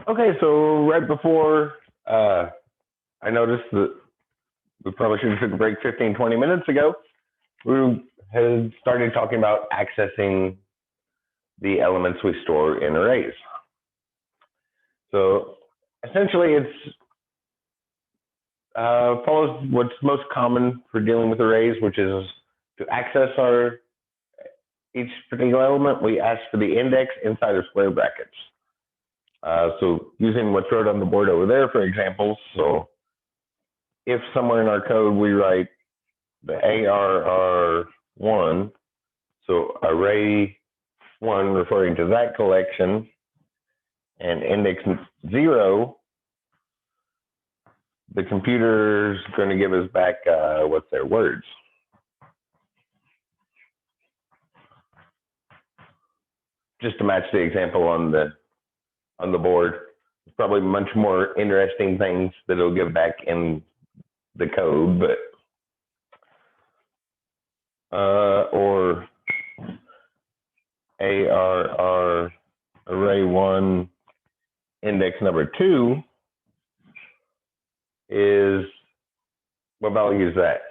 Okay, so right before I noticed that we probably should have took a break 15, 20 minutes ago, we had started talking about accessing the elements we store in arrays. So essentially it's follows what's most common for dealing with arrays, which is to access each particular element, we ask for the index inside of square brackets. So using what's wrote on the board over there for examples, so if somewhere in our code we write the ARR1, so array 1 referring to that collection, and index 0, the computer's going to give us back, what's their words? Just to match the example on the board. There's probably much more interesting things that it'll give back in the code, but or ARR array 1 index number 2 is, what value is that?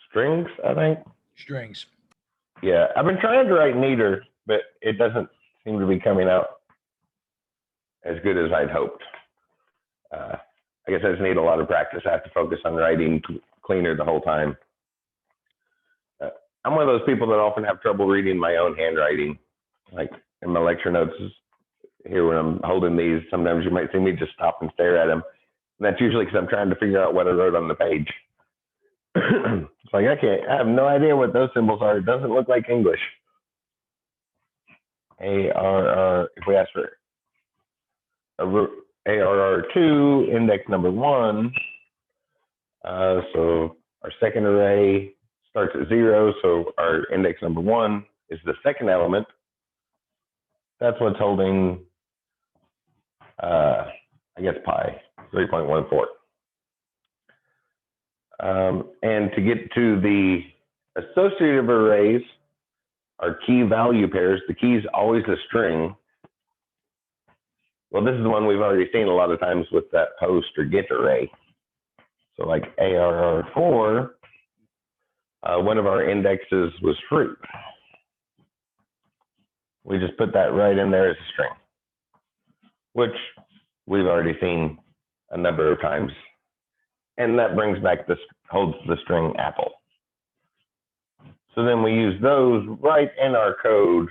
Strings, I think. Strings. Yeah, I've been trying to write neater, but it doesn't seem to be coming out as good as I'd hoped. I guess I just need a lot of practice. I have to focus on writing cleaner the whole time. I'm one of those people that often have trouble reading my own handwriting. Like in my lecture notes here when I'm holding these, sometimes you might see me just stop and stare at them. And that's usually because I'm trying to figure out what I wrote on the page. It's like, I have no idea what those symbols are. It doesn't look like English. ARR, if we ask for ARR2, index number 1, so our second array starts at 0, so our index number 1 is the second element. That's what's holding, I guess, pi, 3.14. And to get to the associative arrays, our key value pairs, the key is always a string. Well, this is the one we've already seen a lot of times with that post or get array. So like ARR4, one of our indexes was fruit. We just put that right in there as a string, which we've already seen a number of times. And that brings back this, holds the string apple. So then we use those right in our code.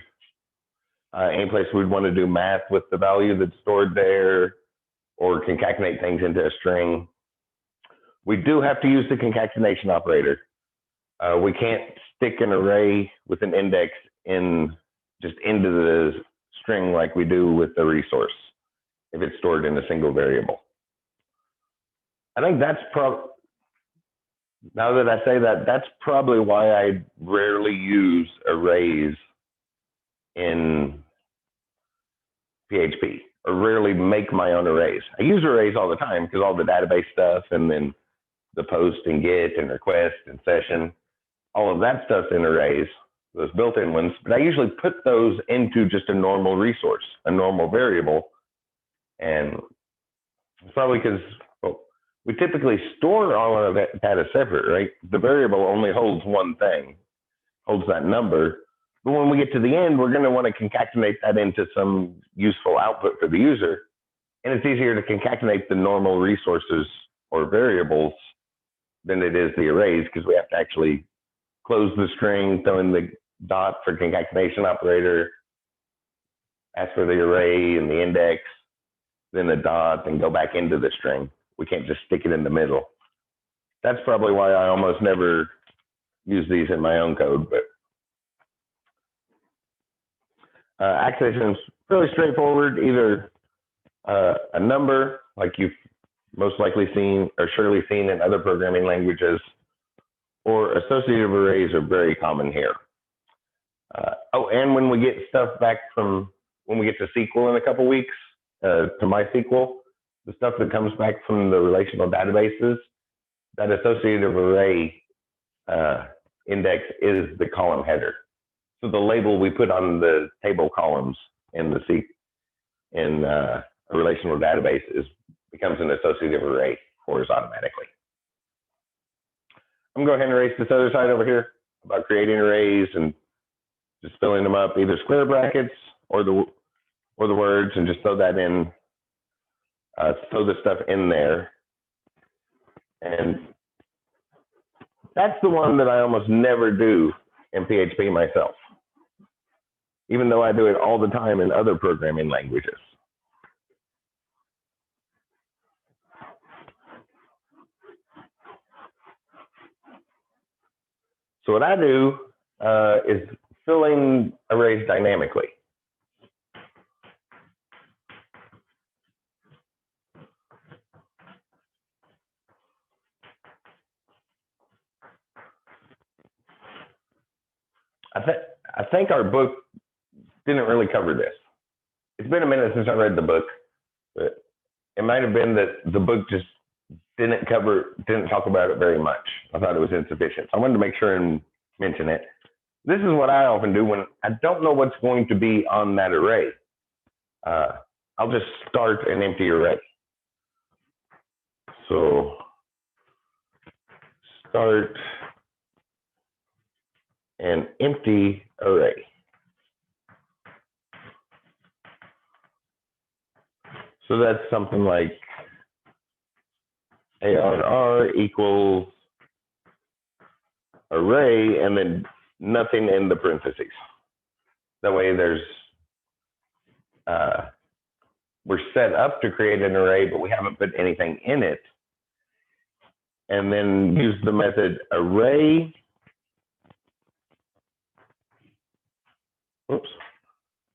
Any place we'd want to do math with the value that's stored there, or concatenate things into a string. We do have to use the concatenation operator. We can't stick an array with an index just into the string like we do with the resource if it's stored in a single variable. I think that's now that I say that, that's probably why I rarely use arrays in PHP, or rarely make my own arrays. I use arrays all the time because all the database stuff, and then the post and get and request and session, all of that stuff's in arrays, those built-in ones. But I usually put those into just a normal resource, a normal variable. And it's probably because we typically store all of that as separate, right? The variable only holds one thing, holds that number. But when we get to the end, we're going to want to concatenate that into some useful output for the user. And it's easier to concatenate the normal resources or variables than it is the arrays, because we have to actually close the string, throw in the dot for concatenation operator, ask for the array and the index, then the dot, and go back into the string. We can't just stick it in the middle. That's probably why I almost never use these in my own code. But accessing is fairly straightforward. Either a number, like you've most likely seen or surely seen in other programming languages, or associative arrays are very common here. And when we get stuff back when we get to SQL in a couple weeks, to MySQL, the stuff that comes back from the relational databases, that associative array index is the column header. So the label we put on the table columns in a relational database becomes an associative array for us automatically. I'm going to go ahead and erase this other side over here about creating arrays and just filling them up, either square brackets or the words, and just throw that in, throw the stuff in there. And that's the one that I almost never do in PHP myself, even though I do it all the time in other programming languages. So what I do is filling arrays dynamically. I think our book didn't really cover this. It's been a minute since I read the book, but it might have been that the book just didn't talk about it very much. I thought it was insufficient. So I wanted to make sure and mention it. This is what I often do when I don't know what's going to be on that array. I'll just start an empty array. So start an empty array. So that's something like ARR equals array and then nothing in the parentheses. That way we're set up to create an array, but we haven't put anything in it. And then use the method array.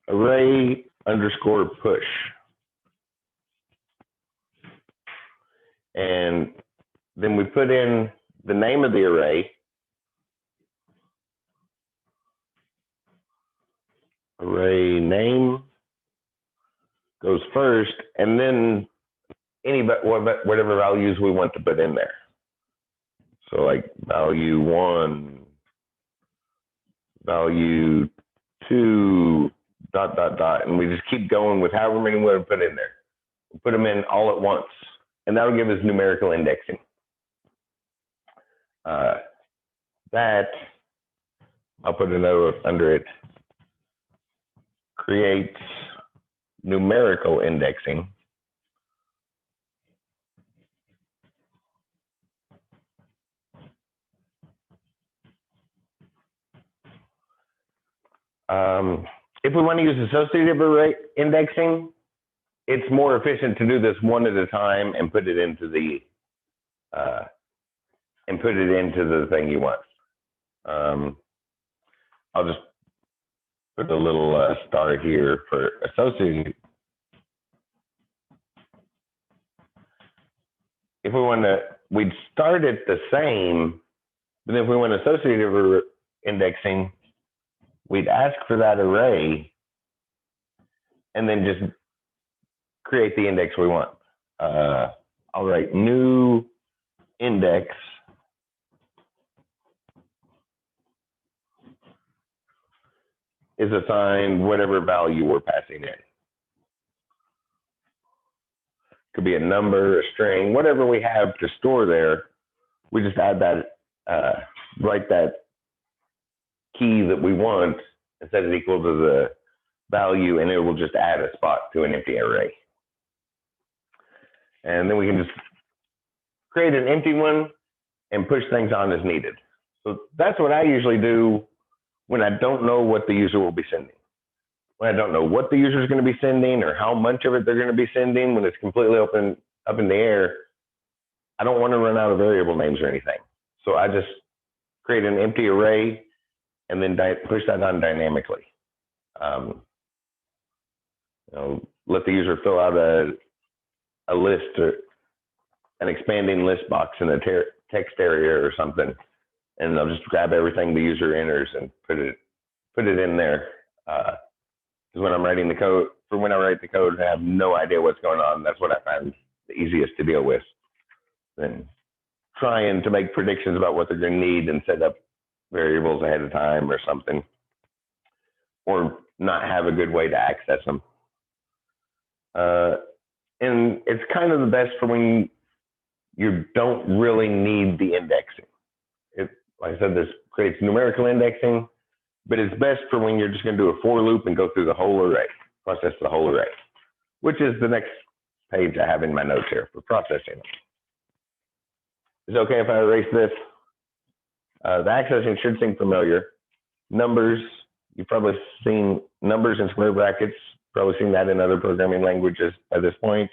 Array underscore push. And then we put in the name of the array. Array name goes first, and then whatever values we want to put in there. So like value 1, value 2, ... and we just keep going with however many we want to put in there. We'll put them in all at once, and that'll give us numerical indexing. That, I'll put a note under it, creates numerical indexing. If we want to use associative array indexing, it's more efficient to do this one at a time and put it into the thing you want. I'll just put a little star here for associative. If we want to, we'd start it the same, but if we want associative indexing, we'd ask for that array and then just create the index we want. I'll write new index is assigned whatever value we're passing in. Could be a number, a string, whatever we have to store there. We just add that, write that key that we want and set it equal to the value, and it will just add a spot to an empty array. And then we can just create an empty one and push things on as needed. So that's what I usually do when I don't know what the user will be sending. When I don't know what the user is going to be sending or how much of it they're going to be sending, when it's completely up in the air, I don't want to run out of variable names or anything. So I just create an empty array and then push that on dynamically. Let the user fill out a list or an expanding list box in a text area or something, and I'll just grab everything the user enters and put it in there. Because when I'm writing the code, when I write the code and I have no idea what's going on, that's what I find the easiest to deal with. Then trying to make predictions about what they're going to need and set up variables ahead of time or something. or not have a good way to access them. And it's kind of the best for when you don't really need the indexing. Like I said, this creates numerical indexing, but it's best for when you're just going to do a for loop and go through the whole array, process the whole array, which is the next page I have in my notes here for processing. Is it okay if I erase this? The accessing should seem familiar. Numbers, you've probably seen numbers in square brackets, probably seen that in other programming languages by this point,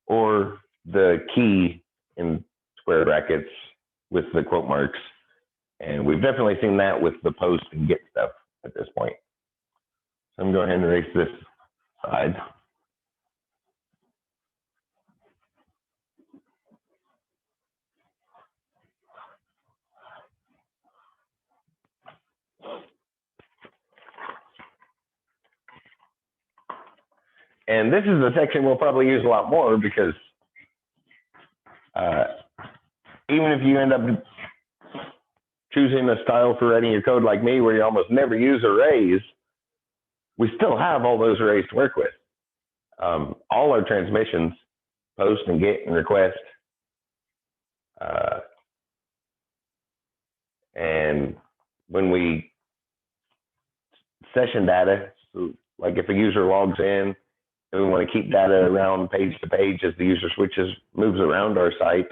or the key in square brackets with the quote marks. And we've definitely seen that with the post and get stuff at this point. So I'm going to go ahead and erase this side. And this is the section we'll probably use a lot more because even if you end up choosing a style for writing your code like me, where you almost never use arrays, we still have all those arrays to work with. All our transmissions, post and get and request, and when we session data, so like if a user logs in and we want to keep data around page to page as the user moves around our site,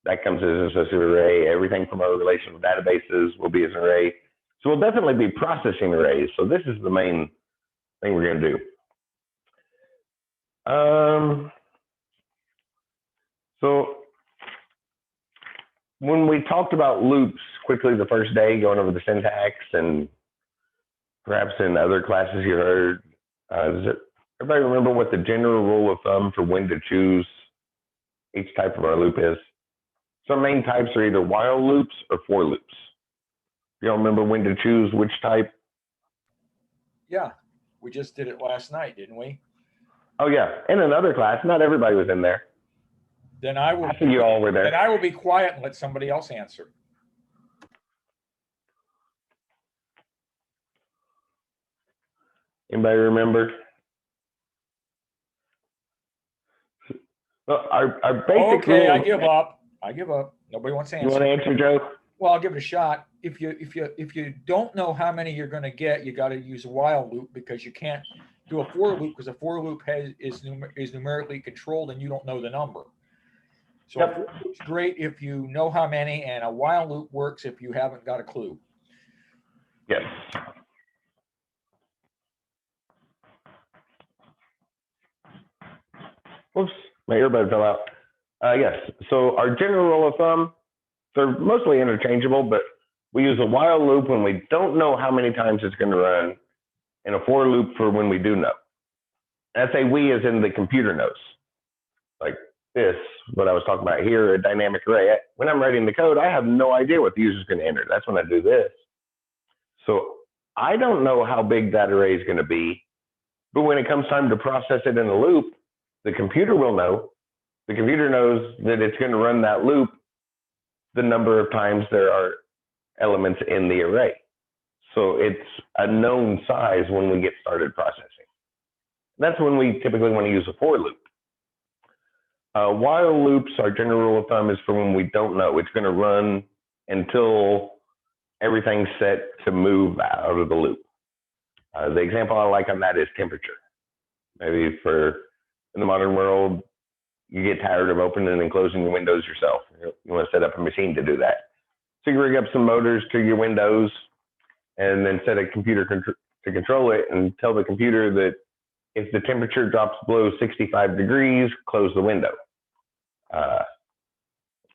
that comes as an associative array. Everything from our relational databases will be as an array. So we'll definitely be processing arrays. So this is the main thing we're going to do. So when we talked about loops quickly the first day, going over the syntax, and perhaps in other classes you heard, does everybody remember what the general rule of thumb for when to choose each type of our loop is? Some main types are either while loops or for loops. You all remember when to choose which type? Yeah, we just did it last night, didn't we? Oh yeah, in another class. Not everybody was in there. Then I will. I think you all were there. Then I will be quiet and let somebody else answer. Anybody remember? Well, our basic Okay, rule. I give up. I give up. Nobody wants to answer. You want to answer, Joe? Well, I'll give it a shot. If you don't know how many you're going to get, you got to use a while loop, because you can't do a for loop, because a for loop is numerically controlled and you don't know the number. So Yep. a for loop's great if you know how many, and a while loop works if you haven't got a clue. Yes. Whoops, my earbud fell out. Yes, so our general rule of thumb, they're mostly interchangeable, but we use a while loop when we don't know how many times it's going to run, and a for loop for when we do know. And I say we as in the computer knows. Like this, what I was talking about here, a dynamic array. When I'm writing the code, I have no idea what the user's going to enter. That's when I do this. So I don't know how big that array is going to be, but when it comes time to process it in a loop, the computer will know. The computer knows that it's going to run that loop the number of times there are elements in the array. So it's a known size when we get started processing. That's when we typically want to use a for loop. While loops, our general rule of thumb is for when we don't know. It's going to run until everything's set to move out of the loop. The example I like on that is temperature. Maybe in the modern world, you get tired of opening and closing your windows yourself. You want to set up a machine to do that. So you rig up some motors to your windows and then set a computer to control it, and tell the computer that if the temperature drops below 65 degrees, close the window.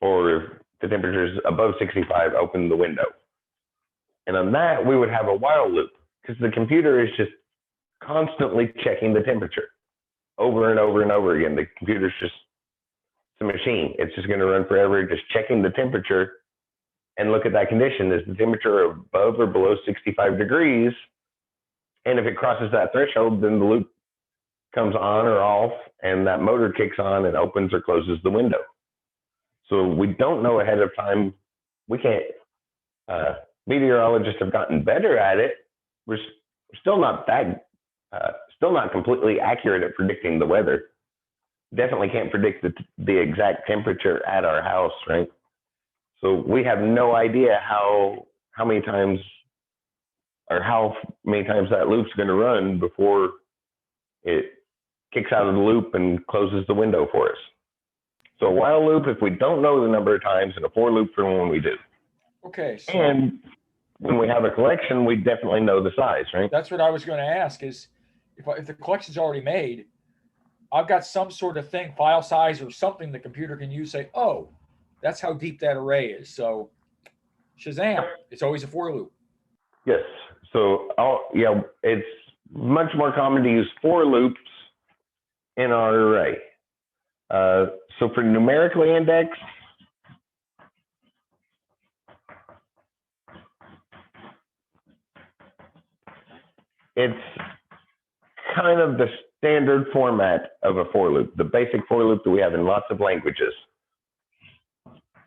Or if the temperature is above 65, open the window. And on that, we would have a while loop, because the computer is just constantly checking the temperature over and over and over again. The computer's just, it's a machine. It's just going to run forever, just checking the temperature and look at that condition. Is the temperature above or below 65 degrees? And if it crosses that threshold, then the loop comes on or off, and that motor kicks on and opens or closes the window. So we don't know ahead of time. We can't meteorologists have gotten better at it, we're still not still not completely accurate at predicting the weather. Definitely can't predict the exact temperature at our house, right? So we have no idea how many times or how many times that loop's going to run before it kicks out of the loop and closes the window for us. So a while loop if we don't know the number of times, and a for loop for when we do. Okay. So and when we have a collection, we definitely know the size, right? that's what I was going to ask is if the collection's already made, I've got some sort of thing, file size or something the computer can use, say, oh, that's how deep that array is. So Shazam, it's always a for loop. Yes. So it's much more common to use for loops in our array. So for numerically indexed, it's kind of the standard format of a for loop, the basic for loop that we have in lots of languages.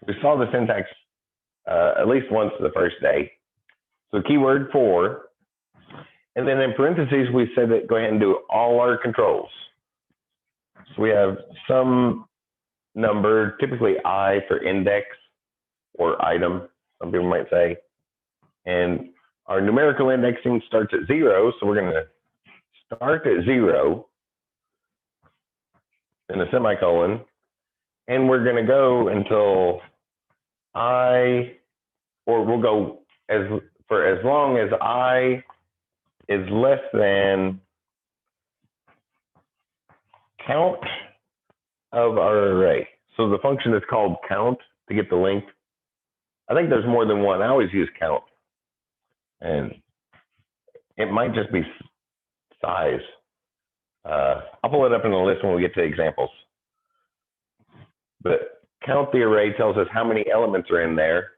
We saw the syntax at least once the first day. So keyword for, and then in parentheses, we said that go ahead and do all our controls. So we have some number, typically I for index or item, some people might say. And our numerical indexing starts at 0. So we're going to start at 0 in a semicolon. And we're going to go until we'll go for as long as I is less than count of our array. So the function is called count to get the length. I think there's more than one. I always use count. And it might just be size. I'll pull it up in the list when we get to examples. But count the array tells us how many elements are in there.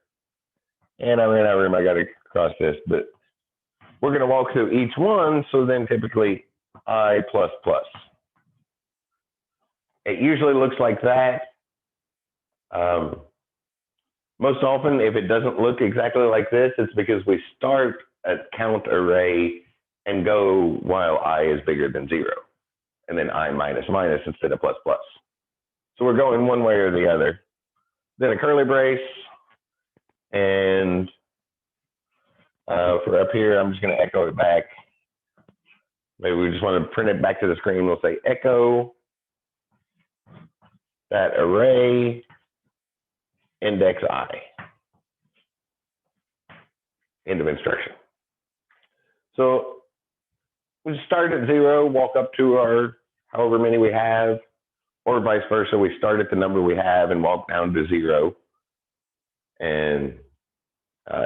And I ran out of room, I got to cross this, but we're going to walk through each one. So then typically I plus plus. It usually looks like that. Most often, if it doesn't look exactly like this, it's because we start at count array and go while I is bigger than 0. And then I minus minus instead of plus plus. So we're going one way or the other. Then a curly brace. And for up here, I'm just going to echo it back. Maybe we just want to print it back to the screen. We'll say echo that array index I. End of instruction. So we start at 0, walk up to our however many we have, or vice versa. We start at the number we have and walk down to 0. And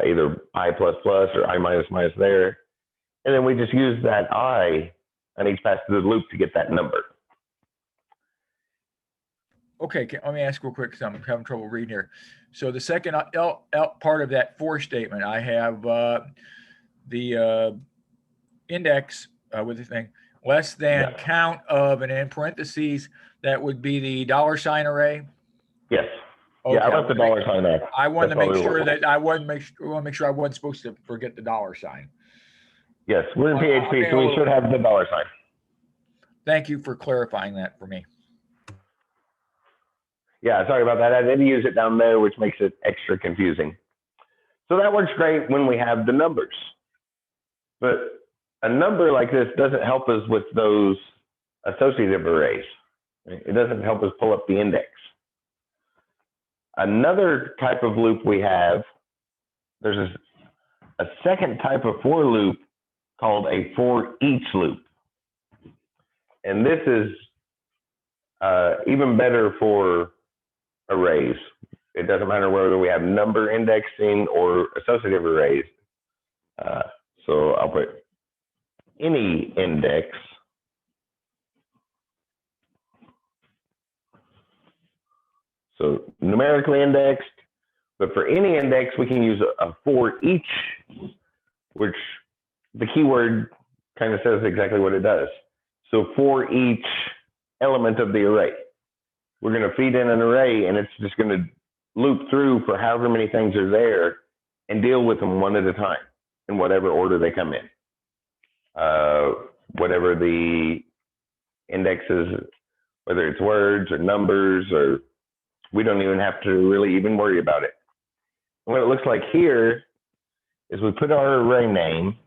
either I plus plus or I minus minus there. And then we just use that I on each pass through the loop to get that number. Okay, let me ask real quick because I'm having trouble reading here. So the second part of that for statement, I have the index with the thing less than count of, and in parentheses, that would be the $sign array. Yes. Okay, yeah, I left the $sign there. I wanted to make sure that I want to make sure I wasn't supposed to forget the $sign. Yes, we're in PHP, so we should have the $sign. Thank you for clarifying that for me. Yeah, sorry about that. I didn't use it down there, which makes it extra confusing. So that works great when we have the numbers. But a number like this doesn't help us with those associative arrays. It doesn't help us pull up the index. Another type of loop we have, there's a second type of for loop called a for each loop. And this is even better for arrays. It doesn't matter whether we have number indexing or associative arrays. So I'll put any index so numerically indexed, but for any index, we can use a for each, which the keyword kind of says exactly what it does. So for each element of the array, we're going to feed in an array and it's just going to loop through for however many things are there and deal with them one at a time in whatever order they come in. Whatever the index is, whether it's words or numbers, or we don't even have to really even worry about it. What it looks like here is we put our array name.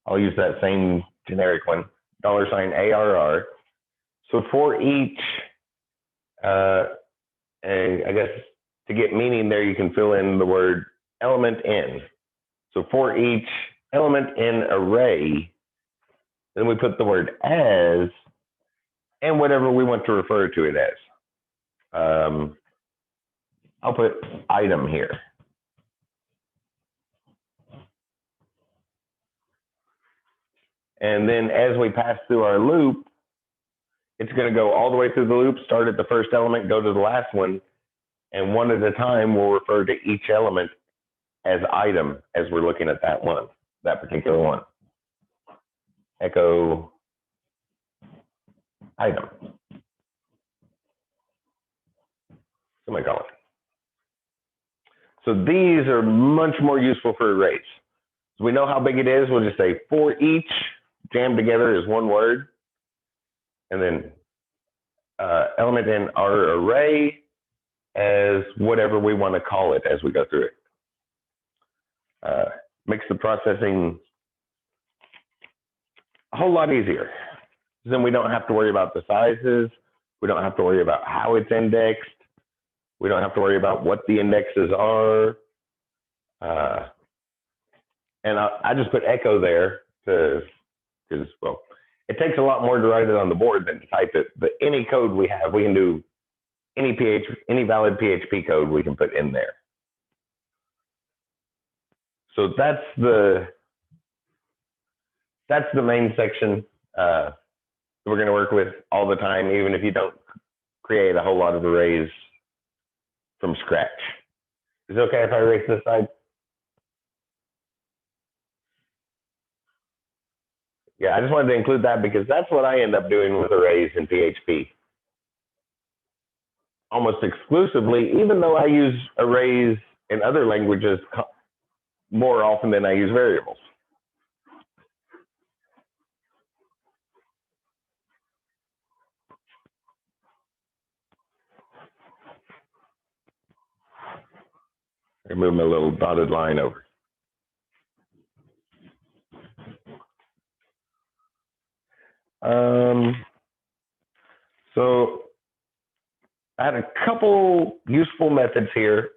I'll use that same generic one, $ARR. So for each, and I guess to get meaning there, you can fill in the word element in. So for each element in array, then we put the word as and whatever we want to refer to it as. I'll put item here. And then as we pass through our loop, it's going to go all the way through the loop, start at the first element, go to the last one, and one at a time we'll refer to each element as item as we're looking at that one, that particular one. Echo item. Somebody call it. So these are much more useful for arrays. So we know how big it is. We'll just say for each jammed together as one word. And then element in our array as whatever we want to call it as we go through it. Makes the processing a whole lot easier. Then we don't have to worry about the sizes. We don't have to worry about how it's indexed. We don't have to worry about what the indexes are. And I just put echo there because, well, it takes a lot more to write it on the board than to type it. But any code we have, we can do any valid PHP code we can put in there. So that's the main section we're going to work with all the time, even if you don't create a whole lot of arrays from scratch. Is it okay if I erase this side? Yeah, I just wanted to include that because that's what I end up doing with arrays in PHP. Almost exclusively, even though I use arrays in other languages more often than I use variables. I move my little dotted line over. So I had a couple useful methods here.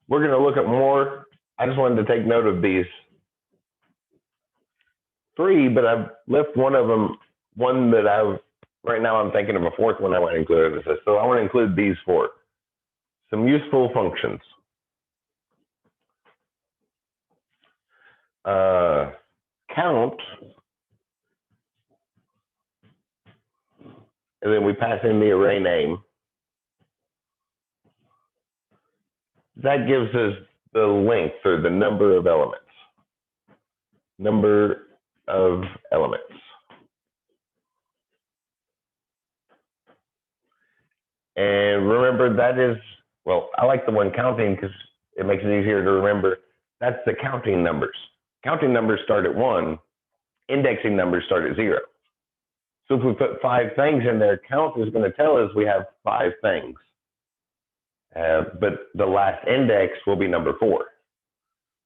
We're going to look at more. I just wanted to take note of these three, but I've left one of them, one that right now I'm thinking of a fourth one I want to include. So I want to include these four. Some useful functions. Count. And then we pass in the array name. That gives us the length or the number of elements. Number of elements. And remember that is, well, I like the one counting because it makes it easier to remember. That's the counting numbers. Counting numbers start at 1. Indexing numbers start at 0. So if we put 5 things in there, count is going to tell us we have 5 things. But the last index will be number 4.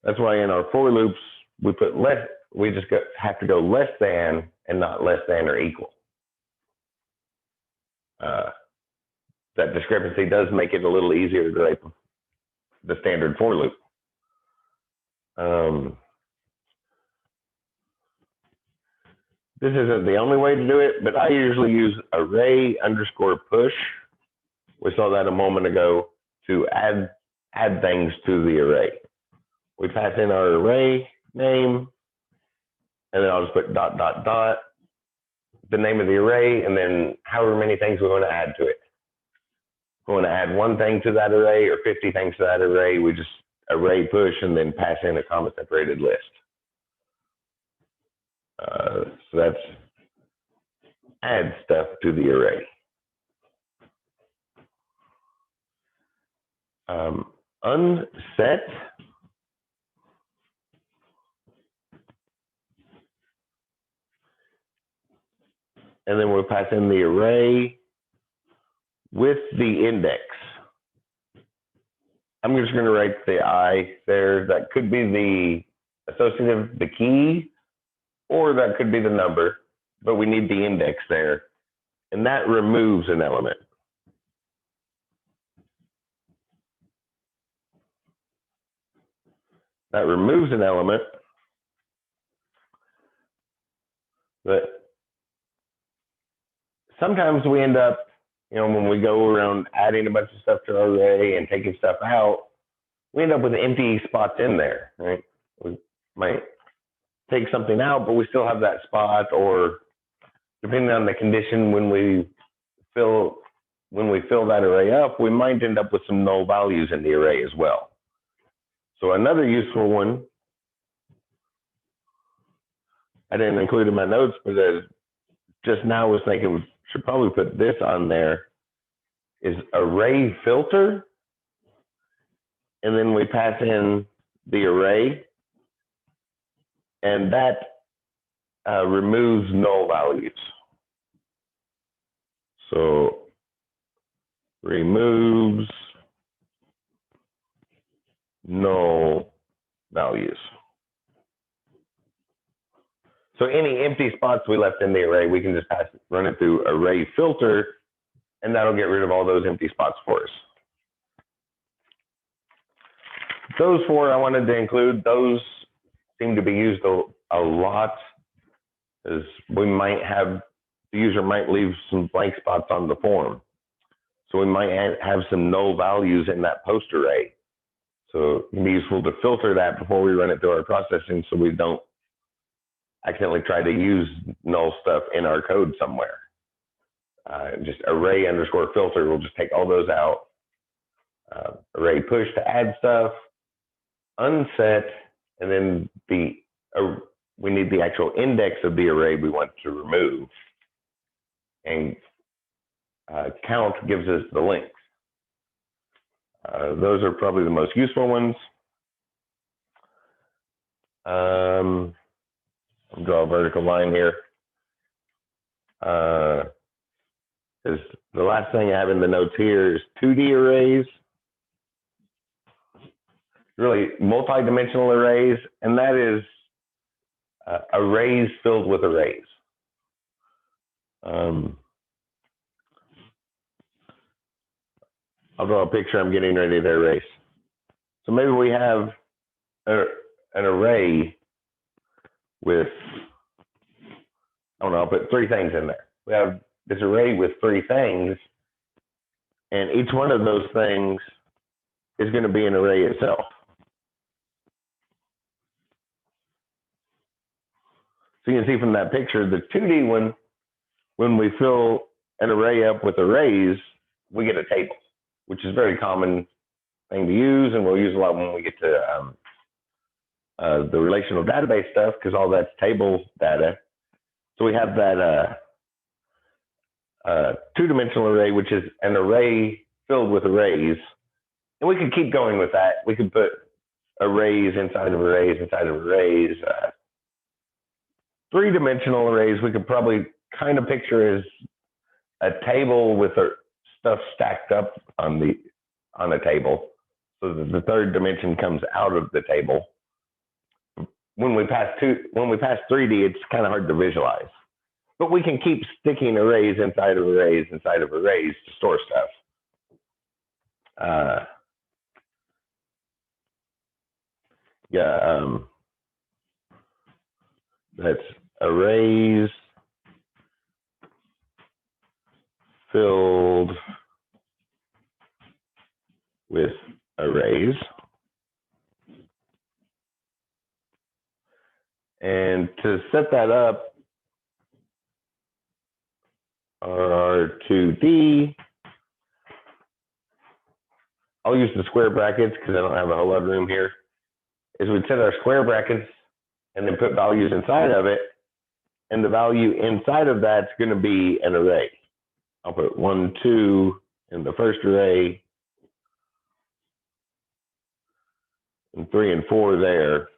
That's why in our for loops, we put less, we just have to go less than and not less than or equal. That discrepancy does make it a little easier to write the standard for loop. This isn't the only way to do it, but I usually use array underscore push. We saw that a moment ago to add things to the array. We pass in our array name, and then I'll just put dot, dot, dot, the name of the array, and then however many things we want to add to it. If we want to add 1 thing to that array or 50 things to that array, we just array push and then pass in a comma separated list. So that's add stuff to the array. unset and then we'll pass in the array with the index. I'm just going to write the I there. That could be the associative, the key, or that could be the number, but we need the index there. And that removes an element. That removes an element, but sometimes we end up, when we go around adding a bunch of stuff to our array and taking stuff out, we end up with empty spots in there, right? We might take something out, but we still have that spot, or depending on the condition, when we fill that array up, we might end up with some null values in the array as well. So another useful one, I didn't include in my notes, but just now I was thinking we should probably put this on there, is array filter. And then we pass in the array, and that removes null values. So removes null values. So any empty spots we left in the array, we can just run it through array filter, and that'll get rid of all those empty spots for us. Those four I wanted to include. Those seem to be used a lot, as we might have, the user might leave some blank spots on the form. So we might have some null values in that post array. So it can be useful to filter that before we run it through our processing, so we don't accidentally try to use null stuff in our code somewhere. Just array underscore filter will just take all those out. Array push to add stuff, unset, and then we need the actual index of the array we want to remove. And count gives us the links. Those are probably the most useful ones. I'll draw a vertical line here. Is the last thing I have in the notes here is 2D arrays. Really multi-dimensional arrays, and that is arrays filled with arrays. I'll draw a picture I'm getting ready to erase. So maybe we have an array with, I don't know, I'll put 3 things in there. We have this array with 3 things, and each one of those things is going to be an array itself. So you can see from that picture, the 2D one, when we fill an array up with arrays, we get a table, which is a very common thing to use, and we'll use a lot when we get to the relational database stuff, because all that's table data. So we have that 2-dimensional array, which is an array filled with arrays. And we could keep going with that. We could put arrays inside of arrays inside of arrays. 3-dimensional arrays we could probably kind of picture as a table with stuff stacked up on a table, so that the 3rd dimension comes out of the table. When we pass 3D, it's kind of hard to visualize, but we can keep sticking arrays inside of arrays inside of arrays to store stuff. That's arrays filled with arrays. And to set that up, our 2D, I'll use the square brackets because I don't have a whole lot of room here, is we'd set our square brackets and then put values inside of it. And the value inside of that's going to be an array. I'll put 1, 2 in the first array. and 3 and 4 there.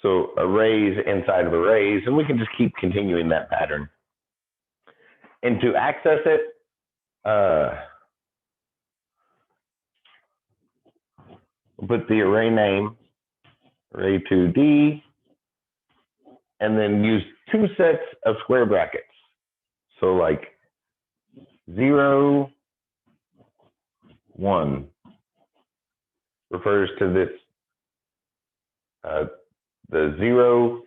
So arrays inside of arrays, and we can just keep continuing that pattern. And to access it, we'll put the array name, array2d, and then use 2 sets of square brackets. So like 0, 1 refers to this, the 0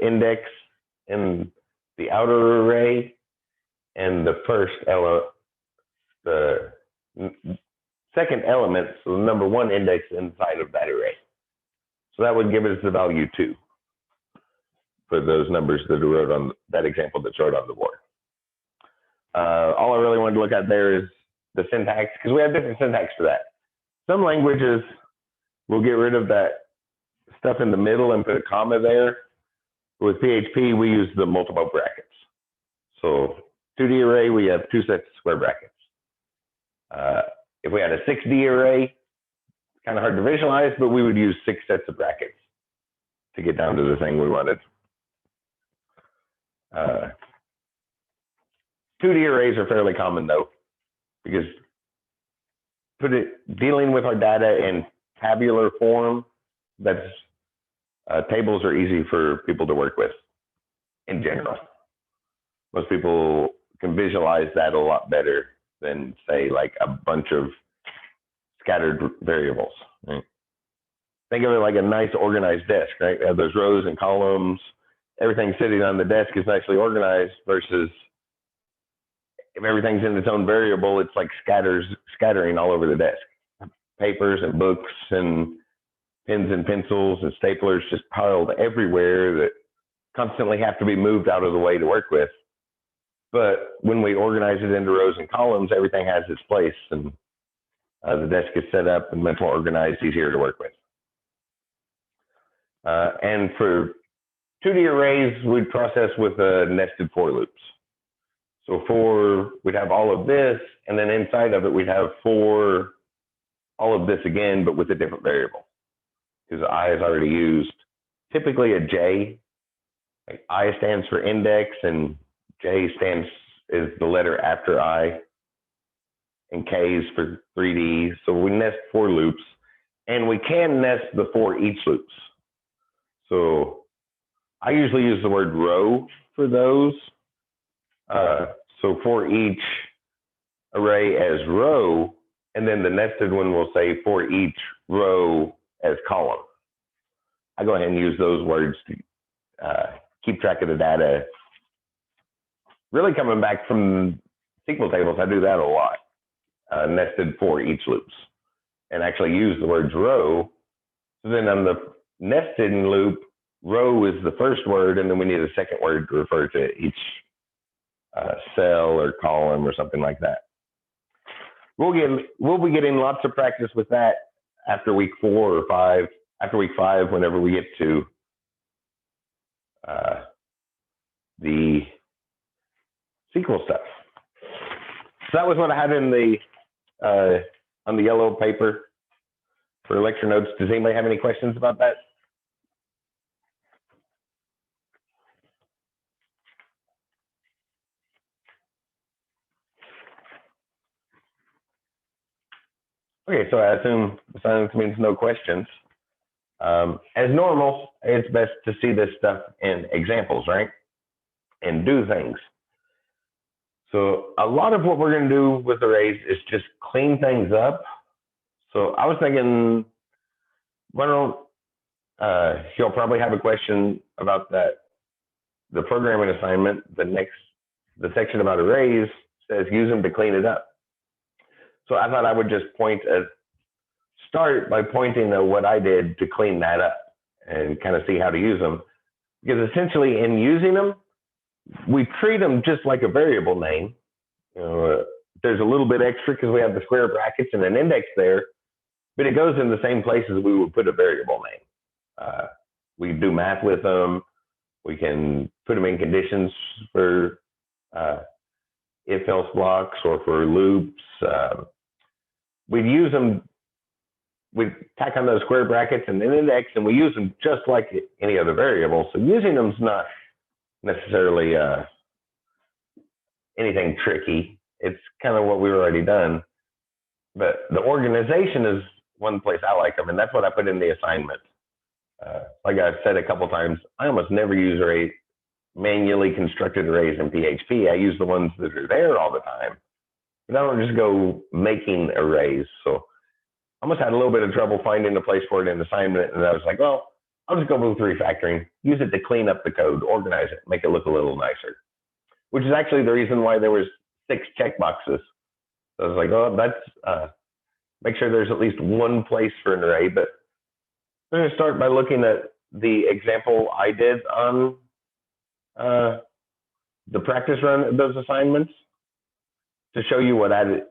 index in the outer array, and the second element, so the number 1 index inside of that array. So that would give us the value 2 for those numbers that are wrote on that example that's wrote on the board. All I really wanted to look at there is the syntax, because we have different syntax for that. Some languages will get rid of that stuff in the middle and put a comma there. With PHP, we use the multiple brackets. So 2D array, we have 2 sets of square brackets. If we had a 6D array, it's kind of hard to visualize, but we would use 6 sets of brackets to get down to the thing we wanted. 2D arrays are fairly common though, because dealing with our data in tabular form, tables are easy for people to work with in general. Most people can visualize that a lot better than, say, like a bunch of scattered variables. Right? Think of it like a nice organized desk, right? We have those rows and columns. Everything sitting on the desk is nicely organized, versus if everything's in its own variable, it's like scattering all over the desk. Papers and books and pens and pencils and staplers just piled everywhere that constantly have to be moved out of the way to work with. But when we organize it into rows and columns, everything has its place, and the desk is set up and mental organized, easier to work with. And for 2D arrays, we'd process with nested for loops. So we'd have all of this, and then inside of it, we'd have all of this again, but with a different variable. Because I is already used typically a J. Like I stands for index, and J is the letter after I, and K is for 3D. So we nest for loops, and we can nest the for each loops. So I usually use the word row for those. So for each array as row, and then the nested one will say for each row as column. I go ahead and use those words to keep track of the data. Really coming back from SQL tables, I do that a lot. Nested for each loops, and actually use the words row. So then on the nested loop, row is the first word, and then we need a second word to refer to each cell or column or something like that. We'll be getting lots of practice with that after week 4 or 5. After week 5, whenever we get to the SQL stuff. So that was what I had in the on the yellow paper for lecture notes. Does anybody have any questions about that? Okay, so I assume silence means no questions. As normal, it's best to see this stuff in examples, right? And do things. So a lot of what we're going to do with arrays is just clean things up. So I was thinking, why don't you'll probably have a question about that. The programming assignment, the section about arrays says use them to clean it up. So I thought I would just start by pointing to what I did to clean that up and kind of see how to use them. Because essentially in using them, we treat them just like a variable name. There's a little bit extra because we have the square brackets and an index there, but it goes in the same places we would put a variable name. We do math with them. We can put them in conditions for if-else blocks or for loops. We'd use them we tack on those square brackets and an index, and we use them just like any other variable. So using them is not necessarily anything tricky. It's kind of what we've already done. But the organization is one place I like them, and that's what I put in the assignment. Like I've said a couple times, I almost never use manually constructed arrays in PHP. I use the ones that are there all the time. But I don't just go making arrays. So I almost had a little bit of trouble finding a place for it in the assignment, and I was like, well, I'll just go with refactoring, use it to clean up the code, organize it, make it look a little nicer, which is actually the reason why there was 6 checkboxes. So I was like, oh, that's make sure there's at least one place for an array. But I'm going to start by looking at the example I did on the practice run of those assignments to show you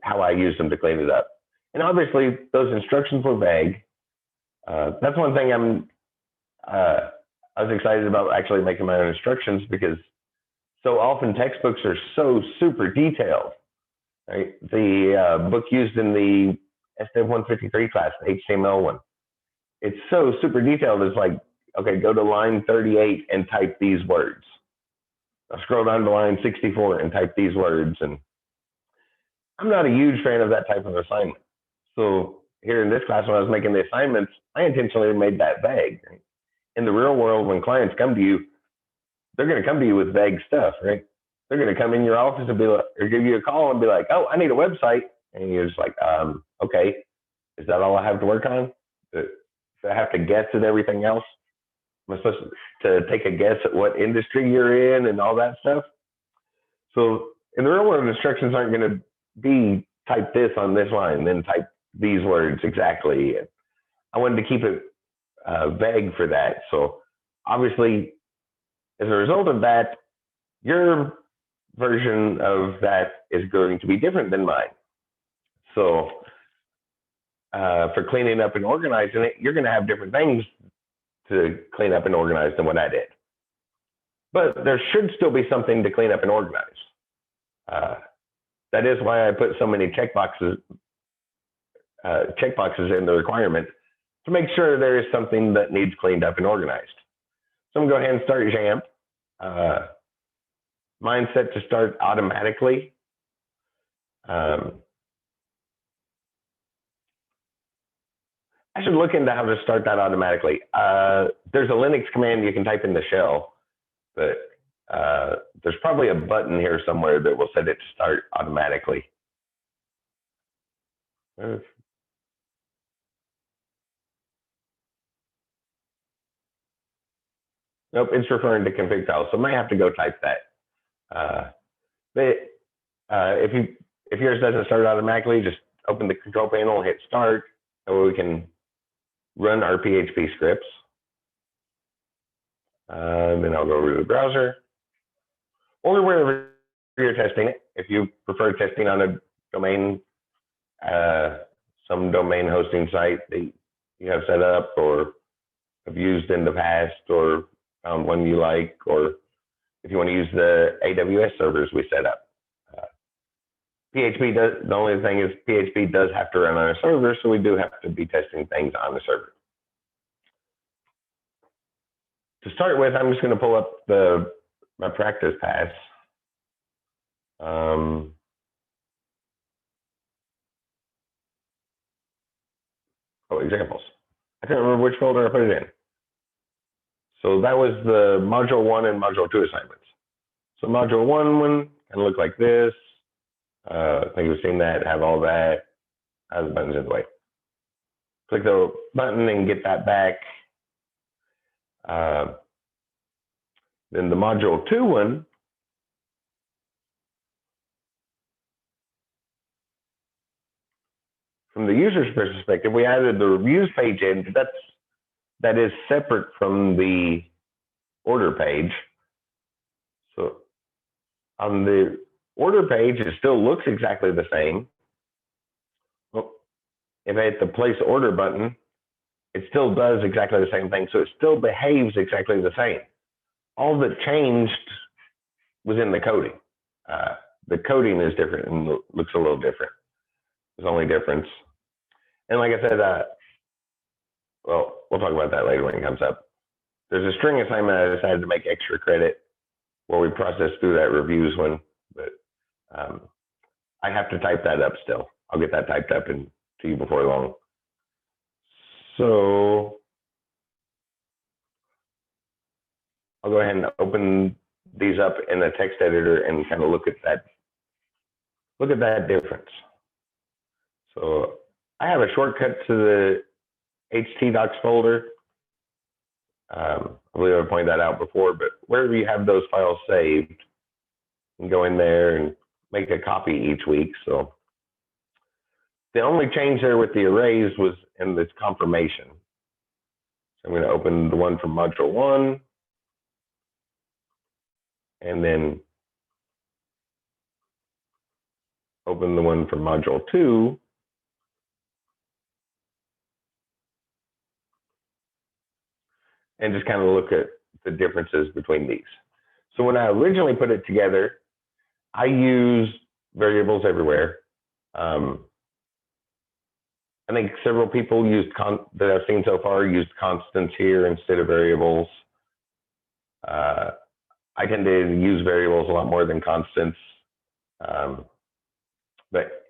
how I used them to clean it up. And obviously, those instructions were vague. That's one thing I was excited about actually making my own instructions, because so often textbooks are so super detailed. Right? The book used in the SDEV 153 class, the HTML one, it's so super detailed. It's like, okay, go to line 38 and type these words. I'll scroll down to line 64 and type these words. And I'm not a huge fan of that type of assignment. So here in this class, when I was making the assignments, I intentionally made that vague. Right? In the real world, when clients come to you, they're going to come to you with vague stuff, right? They're going to come in your office and be like, or give you a call and be like, oh, I need a website. And you're just like, okay, is that all I have to work on? Do I have to guess at everything else? Am I supposed to take a guess at what industry you're in and all that stuff? So in the real world, instructions aren't going to be type this on this line, then type these words exactly. I wanted to keep it vague for that. So obviously, as a result of that, your version of that is going to be different than mine. So for cleaning up and organizing it, you're going to have different things to clean up and organize than what I did. But there should still be something to clean up and organize. That is why I put so many checkboxes in the requirement, to make sure there is something that needs cleaned up and organized. So I'm going to go ahead and start XAMPP. Mine's set to start automatically. I should look into how to start that automatically. There's a Linux command you can type in the shell, but there's probably a button here somewhere that will set it to start automatically. Nope, it's referring to config file, so I might have to go type that. But if yours doesn't start automatically, just open the control panel, hit start, and we can run our PHP scripts. Then I'll go over to the browser, or wherever you're testing it. If you prefer testing on a domain, some domain hosting site that you have set up or have used in the past, or found one you like, or if you want to use the AWS servers we set up. PHP does, the only thing is PHP does have to run on a server, so we do have to be testing things on the server. To start with, I'm just going to pull up my practice pass. Oh, examples. I can't remember which folder I put it in. So that was the module 1 and module 2 assignments. So module 1 kind of looked like this. I think we've seen that, have all that. The button's in the way. Click the button and get that back. Then the module 2 one, from the user's perspective, we added the reviews page in, but that is separate from the order page. So on the order page, it still looks exactly the same. Well, if I hit the place order button, it still does exactly the same thing. So it still behaves exactly the same. All that changed was in the coding. The coding is different and looks a little different. There's only difference. And like I said, well, we'll talk about that later when it comes up. There's a string assignment I decided to make extra credit where we process through that reviews one, but I have to type that up still. I'll get that typed up and to you before long. So I'll go ahead and open these up in the text editor and kind of look at that difference. So I have a shortcut to the htdocs folder. I believe I pointed that out before, but wherever you have those files saved, you can go in there and make a copy each week. So the only change there with the arrays was in this confirmation. So I'm going to open the one from module 1 and then open the one from module 2. And just kind of look at the differences between these. So when I originally put it together, I used variables everywhere. I think several people that I've seen so far used constants here instead of variables. I tend to use variables a lot more than constants. But